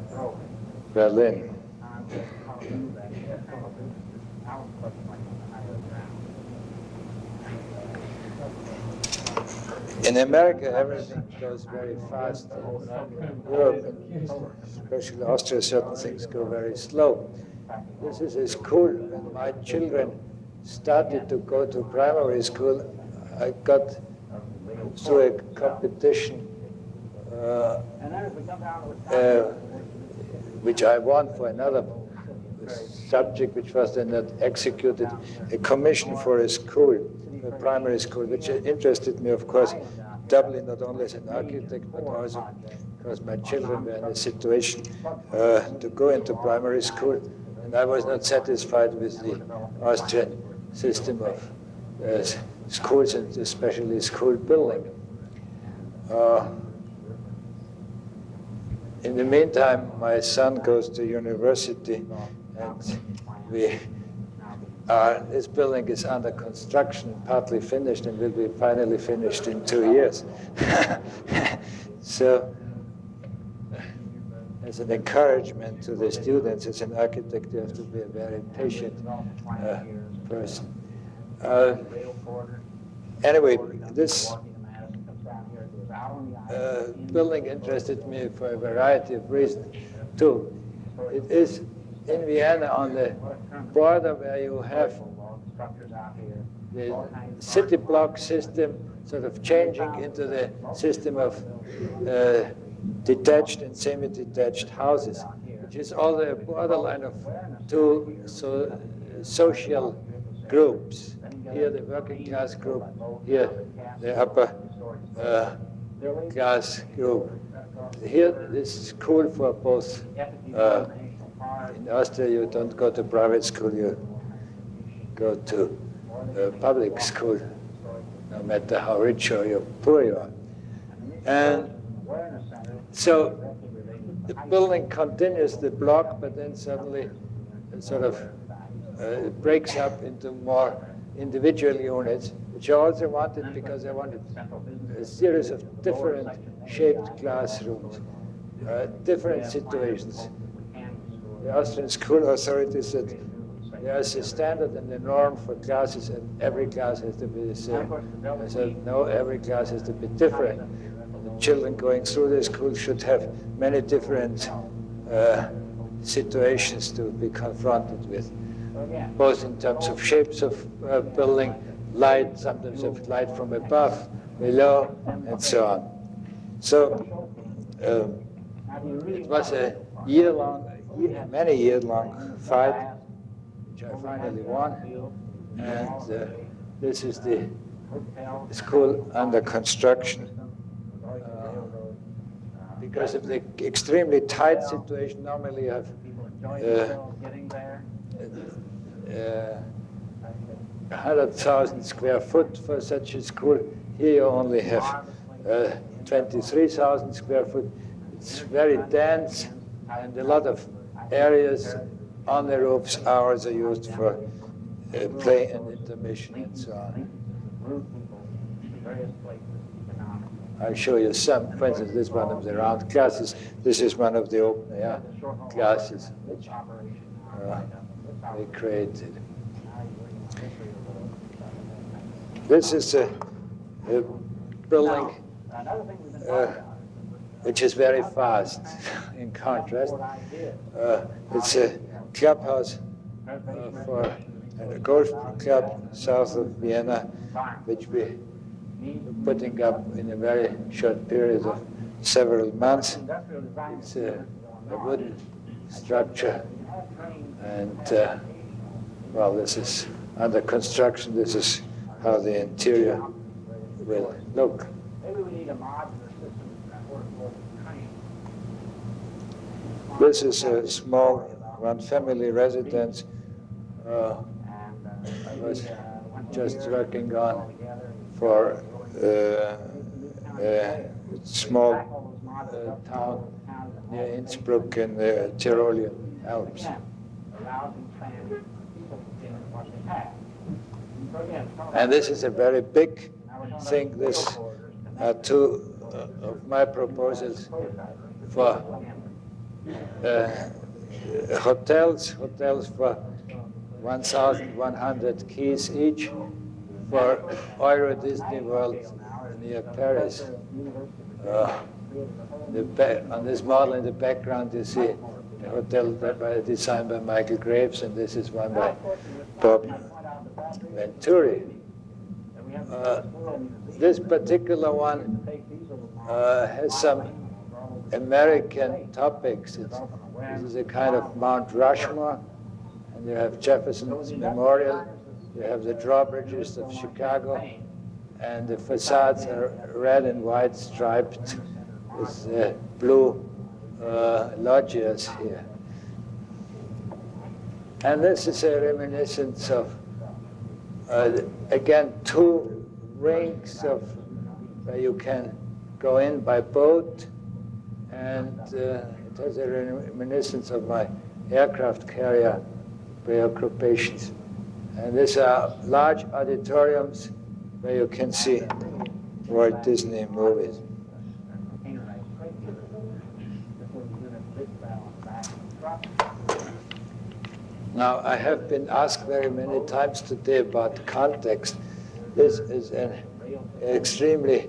Berlin. In America, everything goes very fast. In Europe, and especially Austria, certain things go very slow. This is a school, when my children started to go to primary school, I got through a competition which I won for another subject, which was then not executed, a commission for a school, a primary school, which interested me, of course, doubly, not only as an architect, but also because my children were in a situation to go into primary school, and I was not satisfied with the Austrian system of schools, and especially school building. In the meantime, my son goes to university, and this building is under construction, partly finished, and will be finally finished in 2 years. So, as an encouragement to the students, as an architect, you have to be a very patient person. Anyway, this building interested me for a variety of reasons, too. It is in Vienna on the border where you have the city block system sort of changing into the system of detached and semi-detached houses, which is all the borderline of two social groups. Here the working class group, here the upper class group. Here this is cool for both. In Austria you don't go to private school, you go to public school, no matter how rich or poor you are. And so the building continues the block, but then suddenly it sort of breaks up into more individual units, which I also wanted because I wanted a series of different shaped classrooms, different situations. The Austrian school authorities said there's a standard and a norm for classes, and every class has to be the same. I said, no, every class has to be different. The children going through the school should have many different situations to be confronted with, both in terms of shapes of building, light, sometimes of light from above, below, and so on. So it was a many year-long fight, which I finally won, and this is the school under construction. Because of the extremely tight situation, normally you have 100,000 square foot for such a school. Here you only have 23,000 square foot. It's very dense, and a lot of areas on the roofs. Hours are used for play and intermission and so on. I'll show you some. For instance, this one of the round classes. This is one of the open air classes which they created. This is a building which is very fast in contrast. It's a clubhouse for a golf club south of Vienna, which we're putting up in a very short period of several months. It's a wooden structure, and well, this is under construction. This is how the interior will look. This is a small one-family residence I was just working on for small town near Innsbruck in the Tyrolean Alps. And this is a very big thing. This are two of my proposals for hotels for 1,100 keys each for Euro Disney World near Paris. On this model in the background you see a hotel designed by Michael Graves, and this is one by Bob Venturi. This particular one has some American topics. This is a kind of Mount Rushmore, and you have Jefferson's Memorial, you have the drawbridges of Chicago, and the facades are red and white striped with blue loggias here. And this is a reminiscence of, again, two rings of where you can go in by boat, and it has a reminiscence of my aircraft carrier preoccupations. And these are large auditoriums where you can see Walt Disney movies. Now, I have been asked very many times today about context. This is an extremely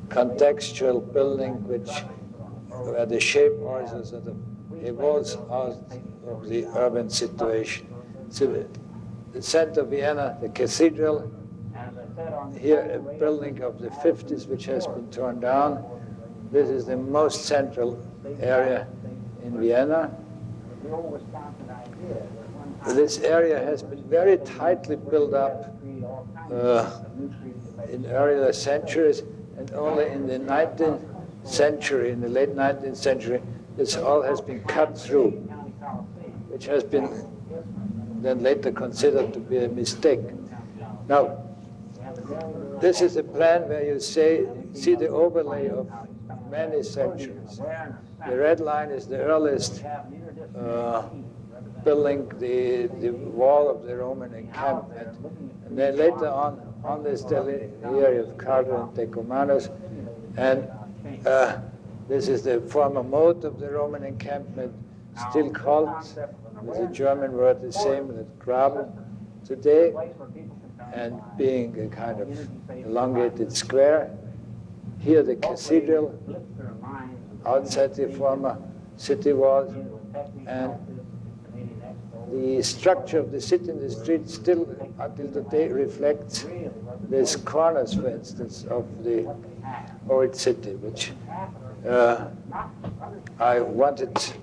contextual building where the shape also sort of evolves out of the urban situation. So the center of Vienna, the cathedral, here a building of the 50s which has been torn down. This is the most central area in Vienna. This area has been very tightly built up in earlier centuries, and only in the 19th century, in the late 19th century, this all has been cut through, which has been then later considered to be a mistake. Now, this is a plan where you see the overlay of many centuries. The red line is the earliest building, the wall of the Roman encampment. And then later on there's still the area of Carter and Decumanus. And this is the former moat of the Roman encampment, still called, with the German word the same, as Graben today, and being a kind of elongated square. Here the cathedral, outside the former city walls, and the structure of the city and the street still, until today, reflects these corners, for instance, of the old city, which I wanted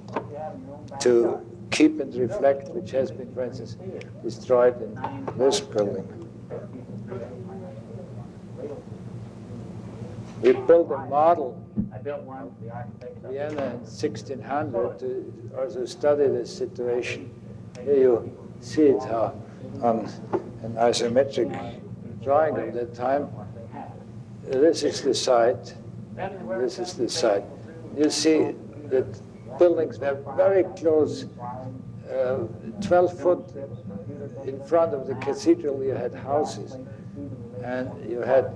to keep and reflect, which has been, for instance, destroyed in this building. We built a model of Vienna in 1600 to also study this situation. Here you see it how on an isometric drawing of that time. This is the site. This is the site. You see that buildings were very close. 12 foot in front of the cathedral, you had houses, and you had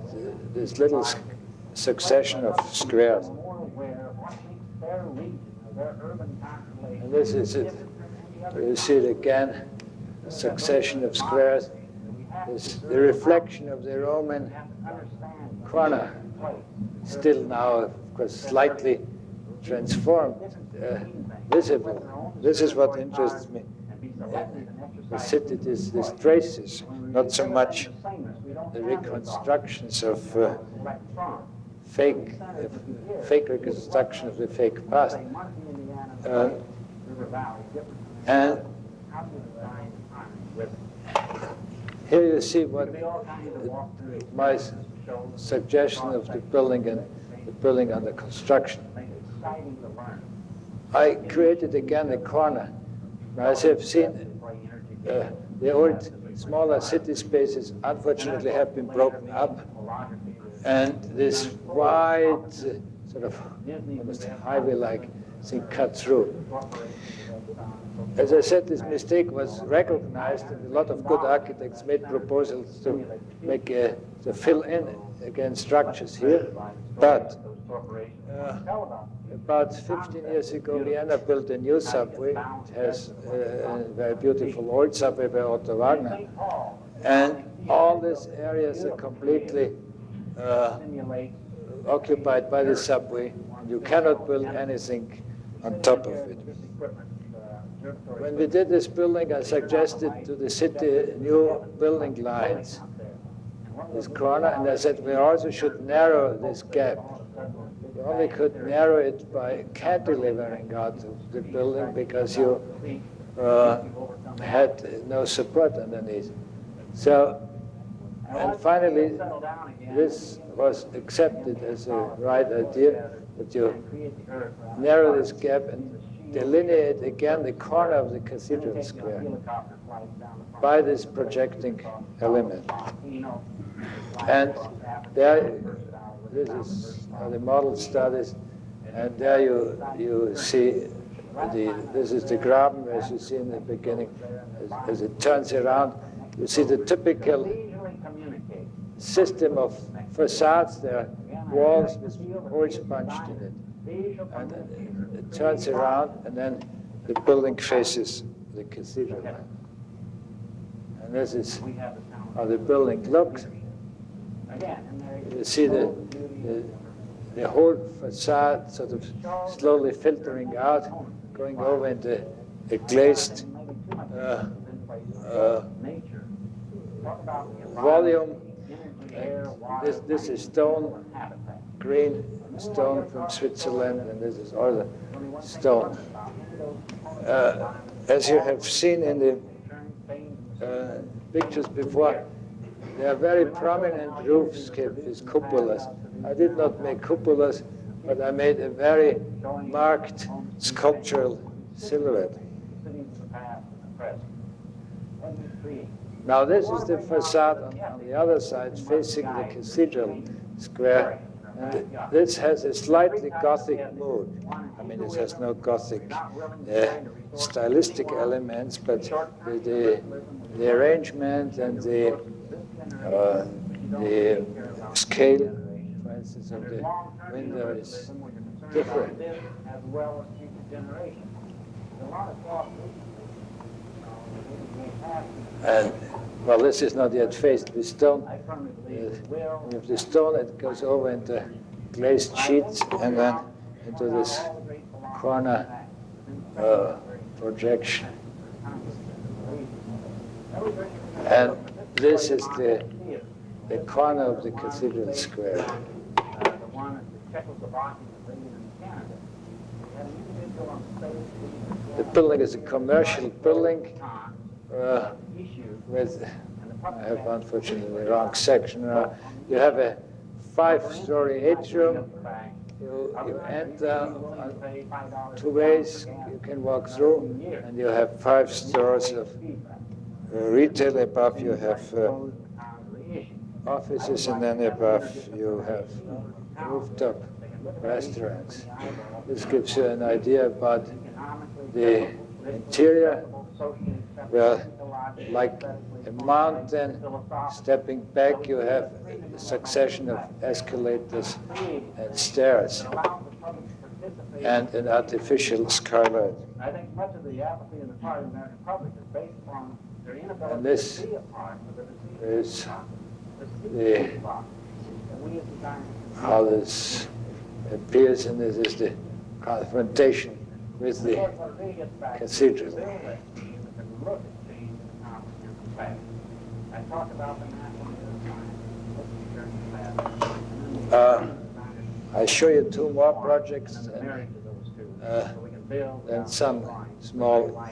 this little succession of squares. And this is it. You see it again, a succession of squares. It's the reflection of the Roman corner, still now, of course, slightly transformed, visible. This is what interests me. The city, these traces, not so much the reconstructions of fake reconstruction of the fake past. And here you see what my suggestion of the building and the building under construction. I created again a corner. As you've seen, the old smaller city spaces unfortunately have been broken up And this wide, sort of almost highway-like thing cut through. As I said, this mistake was recognized, and a lot of good architects made proposals to make to fill in against structures here. But about 15 years ago, Vienna built a new subway. It has a very beautiful old subway by Otto Wagner. And all these areas are completely occupied by the subway. You cannot build anything on top of it. When we did this building, I suggested to the city new building lines, this corner, and I said we also should narrow this gap. You only could narrow it by cantilevering out of the building because you had no support underneath. So, and finally, this was accepted as a right idea, that you narrow this gap and delineate again the corner of the cathedral square by this projecting element. And there, this is the model studies, and there you see this is the graben, as you see in the beginning, as it turns around. You see the typical system of facades. There are walls with holes punched in it. And it turns around, and then the building faces the cathedral. And this is how the building looks. You see the whole facade sort of slowly filtering out, going over into a glazed volume. This is stone, green stone from Switzerland, and this is all the stone. As you have seen in the pictures before, there are very prominent roofscape with cupolas. I did not make cupolas, but I made a very marked sculptural silhouette. Now this is the facade on the other side facing the cathedral square. And this has a slightly Gothic mood. I mean, it has no Gothic stylistic elements, but the arrangement and the scale, for instance, of the window is different. And well, this is not yet faced with stone. With the stone, it goes over into glazed sheets and then into this corner projection. And this is the corner of the cathedral square. The building is a commercial building with, I have unfortunately the wrong section. You have a 5-story atrium. You enter on 2 ways. You can walk through, and you have 5 stores of retail. Above you have offices, and then above you have rooftop restaurants. This gives you an idea about the interior. Well, like a mountain stepping back, you have a succession of escalators and stairs and an artificial skylight. I think much of the apathy in the part of the American public is based upon their inability and this to see a part of the is how this appears, and this is the confrontation with the cathedral. I show you 2 more projects and some small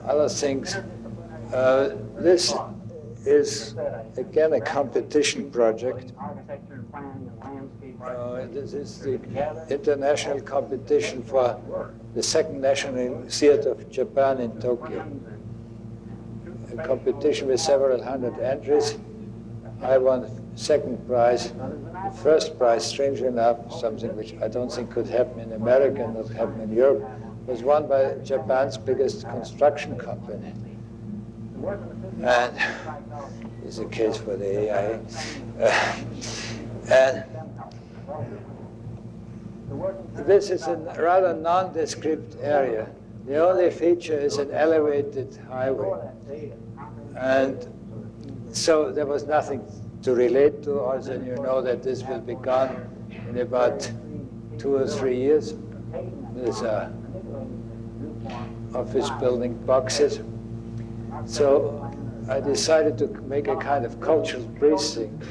other things. This is again a competition project. This is the international competition for the Second National Theatre of Japan in Tokyo. A competition with several hundred entries. I won second prize. The first prize, strangely enough, something which I don't think could happen in America and not happen in Europe, was won by Japan's biggest construction company. And is the case for the AI. And this is a rather nondescript area. The only feature is an elevated highway. And so there was nothing to relate to. Also, you know that this will be gone in about 2 or 3 years. These are office building boxes. So I decided to make a kind of cultural precinct,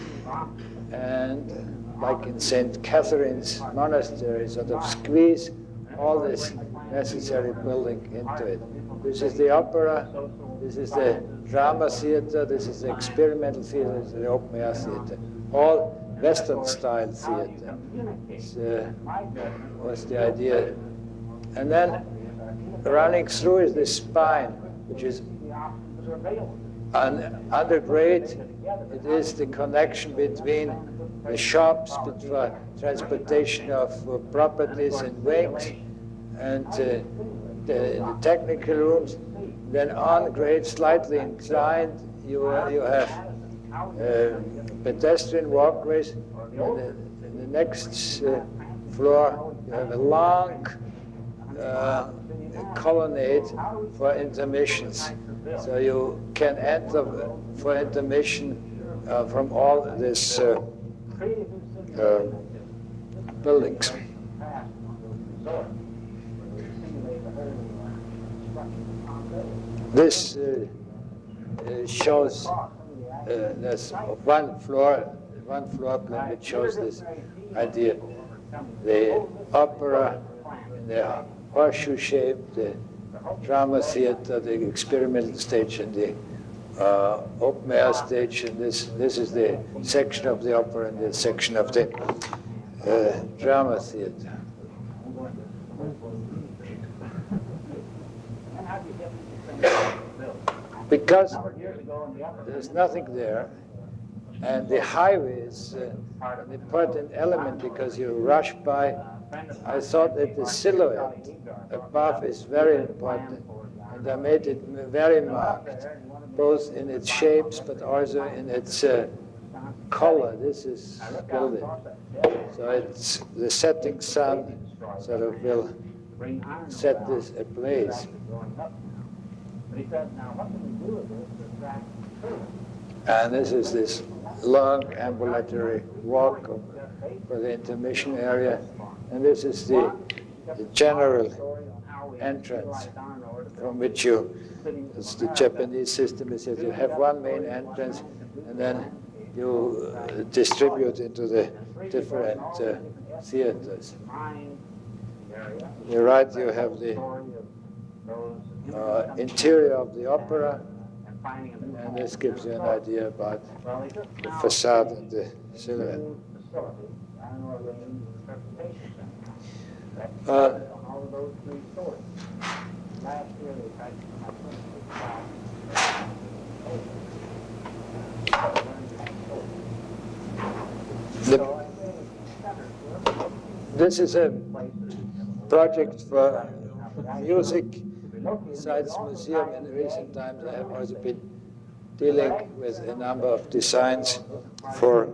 and like in St. Catherine's Monastery, sort of squeeze all this necessary building into it. This is the opera, this is the drama theater, this is the experimental theater, this is the open air theater. All Western style theater. Was the idea. And then running through is the spine, which is undergrade. It is the connection between the shops for transportation of properties and wings, and the technical rooms. Then on grade, slightly inclined, you have pedestrian walkways. In the next floor, you have a long colonnade for intermissions. So you can enter for intermission from all these buildings. This shows there's one floor plan which shows this idea. The opera in the horseshoe shape, the drama theater, the experimental stage, and the open air stage. And this is the section of the opera and the section of the drama theater. Because there's nothing there, and the highway is an important element because you rush by. I thought that the silhouette above is very important, and I made it very marked, both in its shapes but also in its color. This is gilded, so it's the setting sun sort of will set this ablaze. And this is this long ambulatory walk for the intermission area. And this is the general entrance from which it's the Japanese system is that you have one main entrance and then you distribute into the different theaters. On the right you have the interior of the opera, and this gives you an idea about the facade and the silhouette. This is a project for music. Besides museum, in recent times I have also been dealing with a number of designs for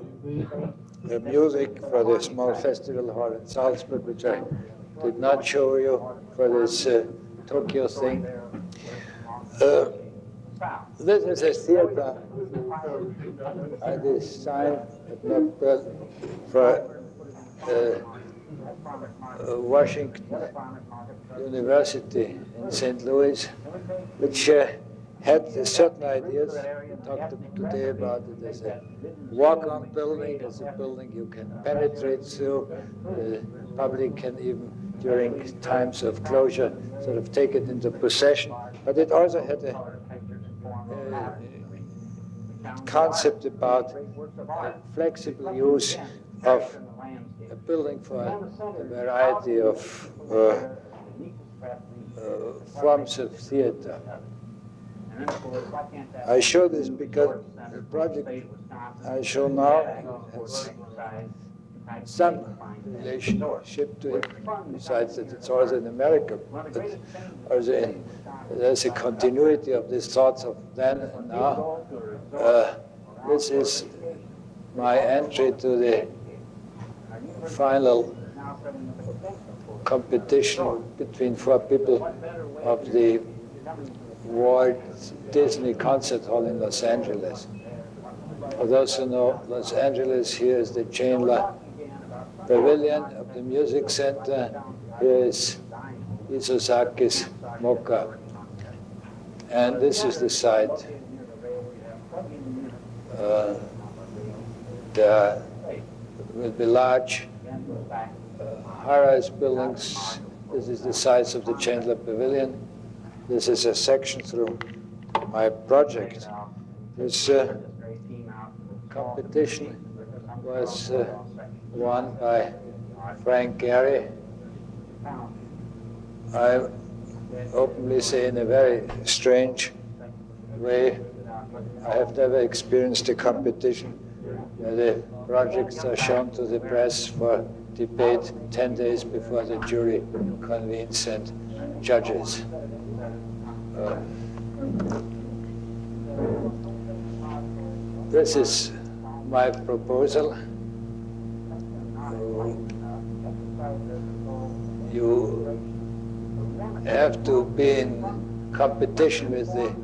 the music for the small festival hall in Salzburg, which I did not show you for this Tokyo thing. This is a theater I designed for Washington University in St. Louis, which had certain ideas. We talked today about it as a walk-on building, as a building you can penetrate through. The public can even, during times of closure, sort of take it into possession. But it also had a concept about flexible use of a building for a variety of forms of theater. I show this because the project I show now has some relationship to it, besides that it's also in America, but also there's a continuity of these thoughts of then and now. This is my entry to the final competition between 4 people of the Walt Disney Concert Hall in Los Angeles. For those who know Los Angeles, here is the Chandler Pavilion of the Music Center. Here is Isasaki's Mocha. And this is the site. There will be large high-rise buildings. This is the size of the Chandler Pavilion. This is a section through my project. This competition was won by Frank Gehry. I openly say in a very strange way, I have never experienced a competition where the projects are shown to the press for debate 10 days before the jury convenes and judges. This is my proposal. You have to be in competition with the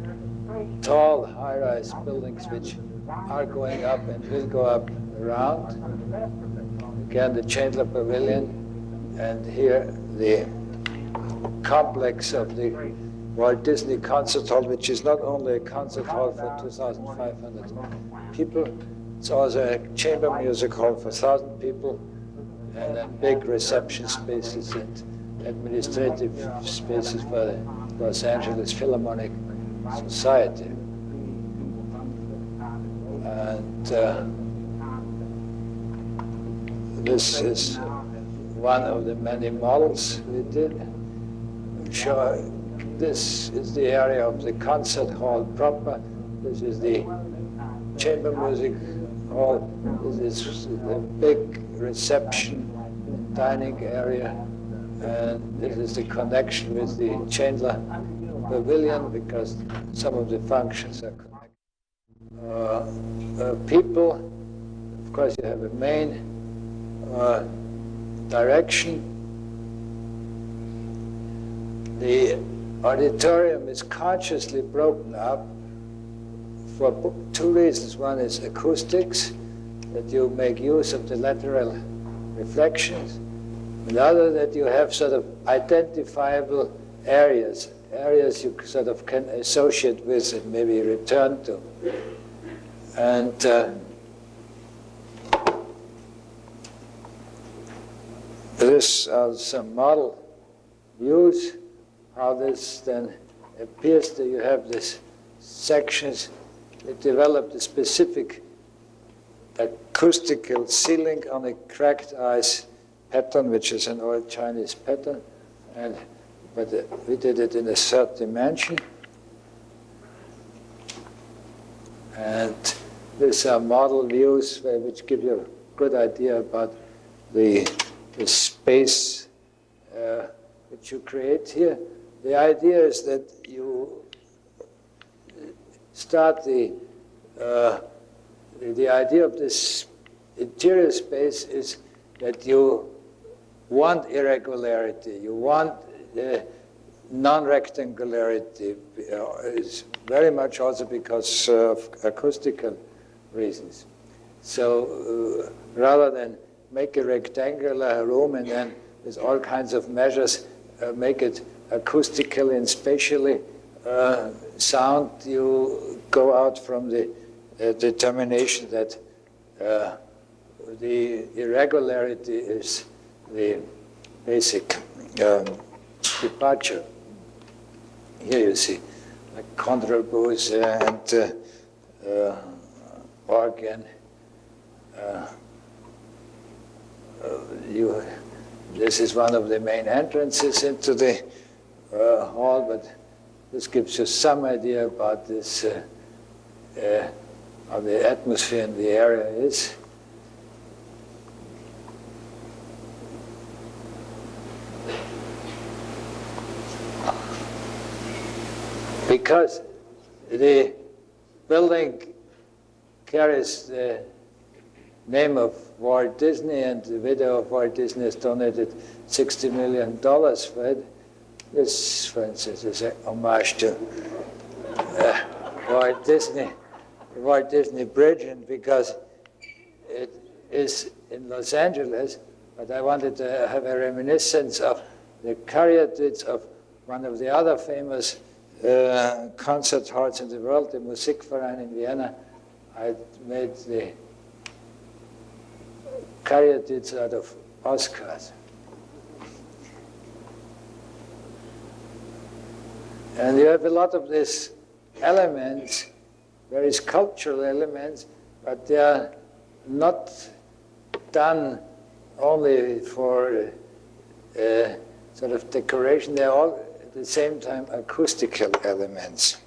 tall high-rise buildings which are going up and will go up around. Again, the Chandler Pavilion, and here the complex of the Walt Disney Concert Hall, which is not only a concert hall for 2,500 people, it's also a chamber music hall for 1,000 people, and then big reception spaces and administrative spaces for the Los Angeles Philharmonic Society. And this is one of the many models we did. This is the area of the concert hall proper. This is the chamber music hall. This is the big reception and dining area. And this is the connection with the Chandler Pavilion, because some of the functions are connected. People, of course, you have a main direction. The auditorium is consciously broken up for 2 reasons. One is acoustics, that you make use of the lateral reflections. And the other, that you have sort of identifiable areas you sort of can associate with and maybe return to. And this are some model views, how this then appears that you have these sections that develop the specific acoustical ceiling on a cracked ice pattern, which is an old Chinese pattern, but we did it in a third dimension. And these are model views which give you a good idea about the space which you create here. The idea is that you start the idea of this interior space is that you want irregularity, you want non-rectangularity. It's very much also because of acoustical reasons. So rather than make a rectangular room and then with all kinds of measures make it acoustically and spatially sound, you go out from the determination that the irregularity is the basic departure. Here you see like contrabass and organ. This is one of the main entrances into the hall, but this gives you some idea about this, how the atmosphere in the area is. Because the building carries the name of Walt Disney, and the widow of Walt Disney has donated $60 million for it. This, for instance, is an homage to Walt Disney, the Walt Disney Bridge, and because it is in Los Angeles, but I wanted to have a reminiscence of the caryatids of one of the other famous concert halls in the world, the Musikverein in Vienna. I made the caryatids out of Oscars. And you have a lot of these elements, various cultural elements, but they are not done only for sort of decoration. They're all at the same time acoustical elements.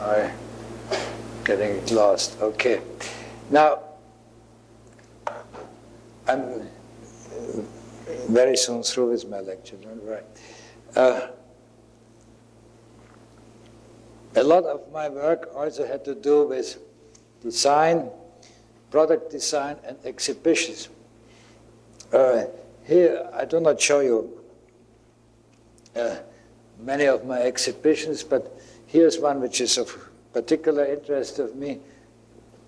I'm getting lost. Okay. Now, I'm very soon through with my lecture, don't worry. A lot of my work also had to do with design, product design, and exhibitions. Here, I do not show you many of my exhibitions, but here's one which is of particular interest of me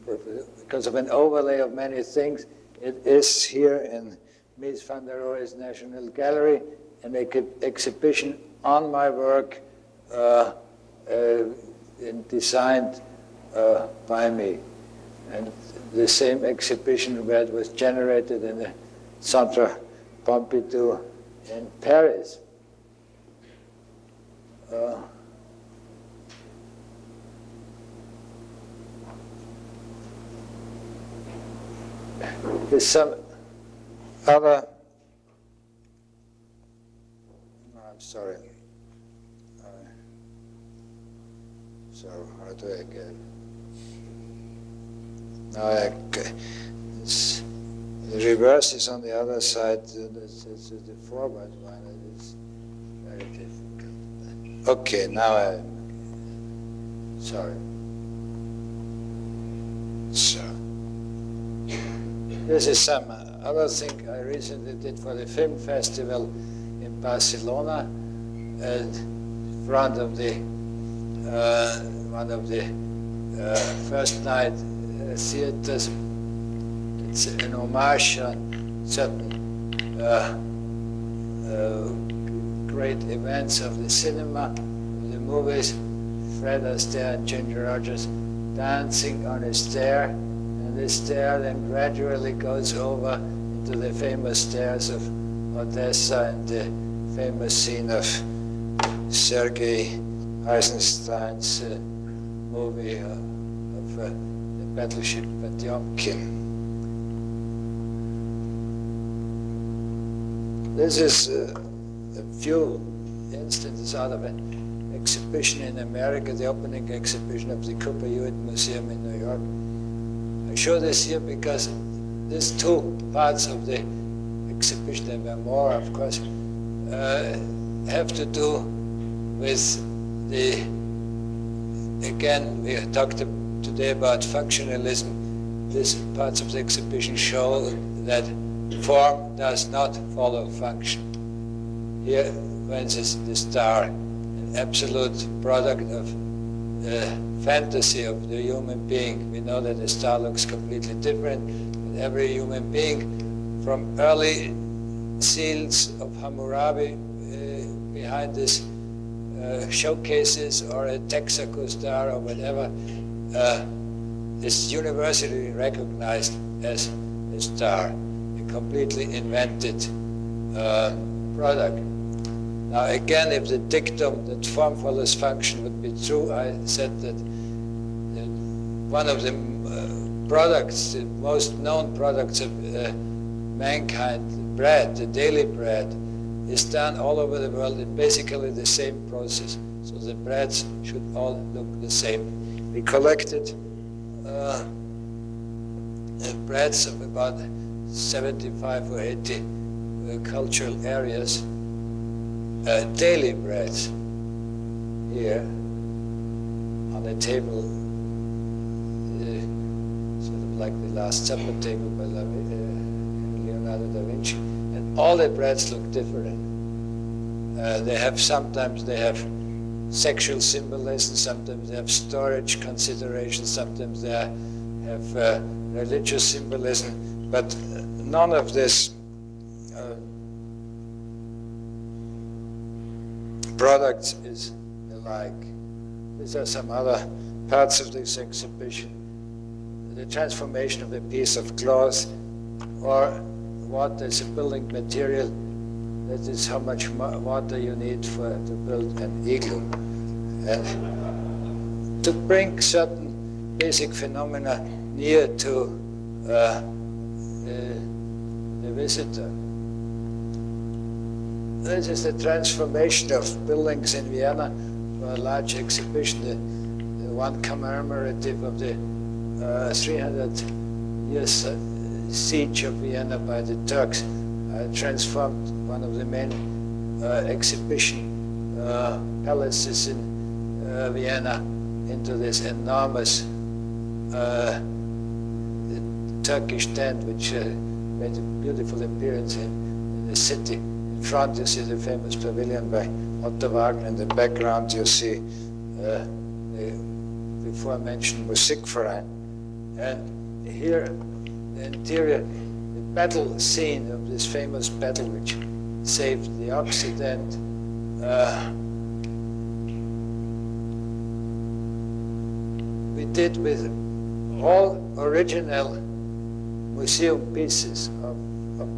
because of an overlay of many things. It is here in Mies van der Rohe's National Gallery, an exhibition on my work designed by me. And the same exhibition where it was generated in the Centre Pompidou in Paris. There's some other, no, I'm sorry. So how do I get? Now the reverse is on the other side. It's the forward one. It is very difficult. Okay, now I'm sorry. So this is some other thing I recently did for the film festival in Barcelona, in front of the one of the first night theaters. It's an homage on certain great events of the cinema, of the movies. Fred Astaire and Ginger Rogers dancing on a stair, and the stair then gradually goes over into the famous stairs of Odessa and the famous scene of Sergei Eisenstein's movie of the battleship Potemkin. This is a few instances out of an exhibition in America, the opening exhibition of the Cooper Hewitt Museum in New York. I show this here because these two parts of the exhibition, and there are more, of course, have to do with the, again, we talked today about functionalism. These parts of the exhibition show that form does not follow function. Here, for instance, the star, an absolute product of fantasy of the human being. We know that the star looks completely different, but every human being, from early seals of Hammurabi behind this showcases, or a Texaco star or whatever, is universally recognized as a star, a completely invented product. Now again, if the dictum that form follows function would be true, I said that one of the products, the most known products of mankind bread, the daily bread, is done all over the world in basically the same process. So the breads should all look the same. We collected breads of about 75 or 80 cultural areas, daily breads here on a table, sort of like the Last Supper table by Leonardo da Vinci, and all the breads look different. Sometimes they have sexual symbolism, sometimes they have storage considerations, sometimes they have religious symbolism, but none of this products is alike. These are some other parts of this exhibition. The transformation of a piece of cloth or water as a building material. That is how much water you need to build an igloo. And to bring certain basic phenomena near to the visitor. This is the transformation of buildings in Vienna for a large exhibition, the one commemorative of the 300 years siege of Vienna by the Turks. Transformed one of the main exhibition palaces in Vienna into this enormous Turkish tent, which made a beautiful appearance in the city. In front you see the famous pavilion by Otto Wagner. In the background you see the before mentioned Musikverein. And here the interior, the battle scene of this famous battle which saved the Occident. We did with all original museum pieces of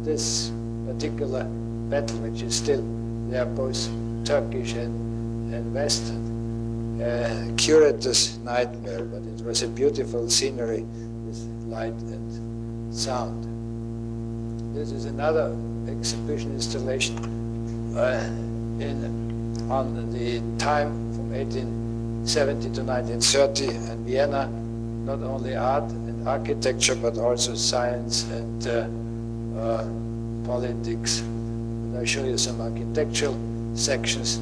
this particular battle, which is still, they are both Turkish and Western. Curator's nightmare, but it was a beautiful scenery with light and sound. This is another exhibition installation on the time from 1870 to 1930 in Vienna, not only art and architecture, but also science and politics. And I'll show you some architectural sections,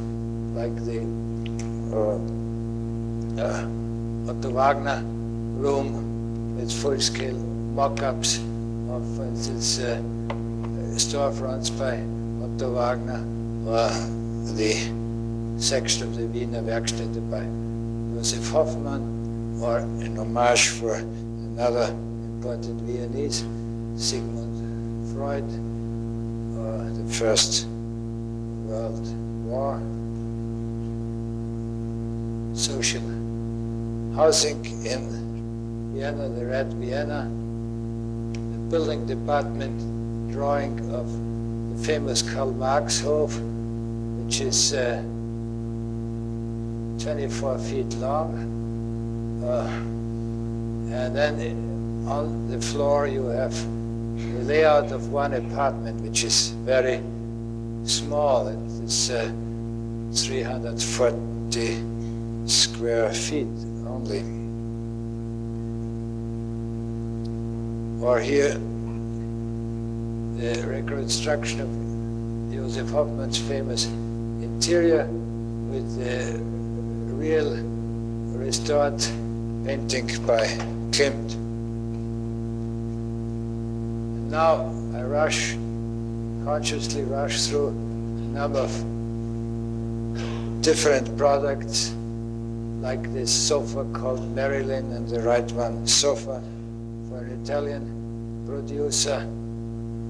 like the Otto Wagner room with full-scale mock-ups of, for instance, storefronts by Otto Wagner, or the section of the Wiener Werkstätte by Joseph Hoffmann, or an homage for another important Viennese, Sigmund Freud, or the First World War. Social housing in Vienna, the Red Vienna, the building department drawing of the famous Karl Marx Hof, which is 24 feet long. And then on the floor you have the layout of one apartment, which is very small. It's 340 square feet only. Or here, the reconstruction of Joseph Hoffmann's famous interior with the real restored painting by Klimt. And now I consciously rush through a number of different products, like this sofa called Marilyn, and the right one, sofa for an Italian producer,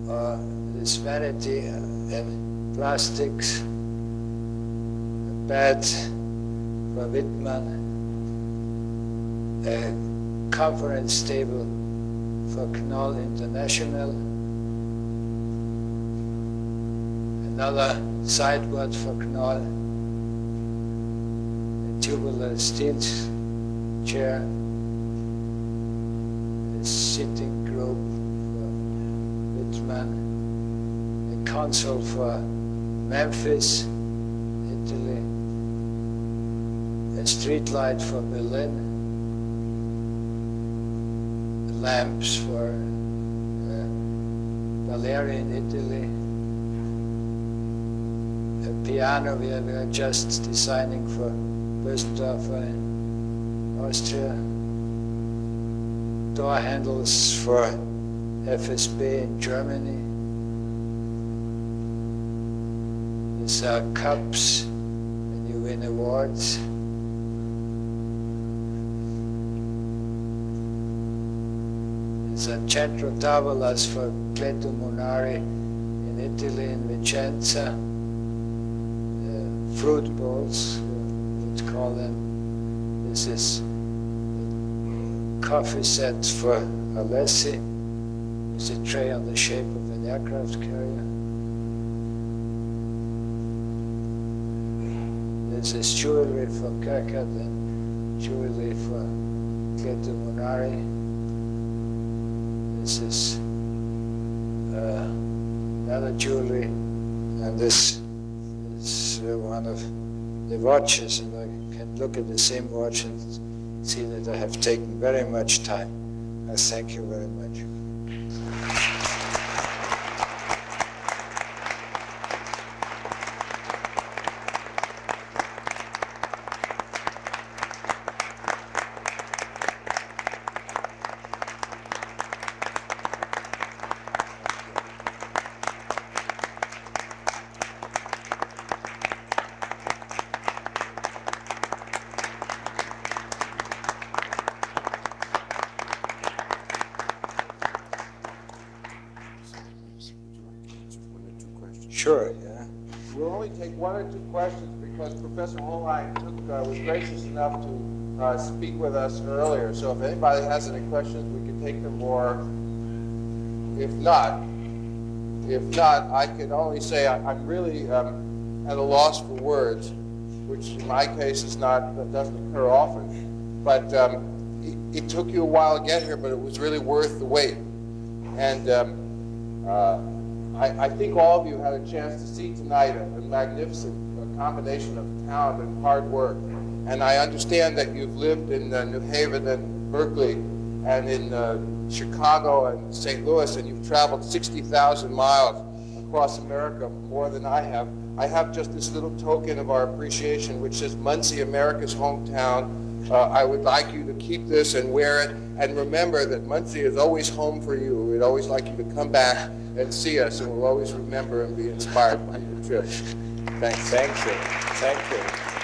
or this vanity in plastics, a bed for Wittmann, a conference table for Knoll International, another sideboard for Knoll, tubular steel chair, a sitting group for Milan, a consul for Memphis, Italy, a street light for Berlin, lamps for Valeria in Italy, a piano we are just designing for Bösendorfer in Austria, door handles for FSB in Germany. These are cups when you win awards. These are centro tavolas for Cleto Munari in Italy, in Vicenza. Fruit bowls, we'd call them. This is coffee set for Alessi. There's a tray on the shape of an aircraft carrier. This is jewelry for Kirkat and jewelry for Cleto Munari. This is another jewelry, and this is one of the watches, and I can look at the same watch and see that I have taken very much time. I thank you very much. Sure, yeah. We'll only take one or two questions because Professor Hollein was gracious enough to speak with us earlier. So if anybody has any questions, we can take them, or if not, I can only say I'm really at a loss for words, which in my case that doesn't occur often. But it took you a while to get here, but it was really worth the wait. And I think all of you had a chance to see tonight a magnificent combination of talent and hard work. And I understand that you've lived in New Haven and Berkeley and in Chicago and St. Louis, and you've traveled 60,000 miles across America, more than I have. I have just this little token of our appreciation, which says Muncie, America's hometown. I would like you to keep this and wear it, and remember that Muncie is always home for you. We'd always like you to come back and see us, and we'll always remember and be inspired by your trip. Thanks. Thank you. Thank you.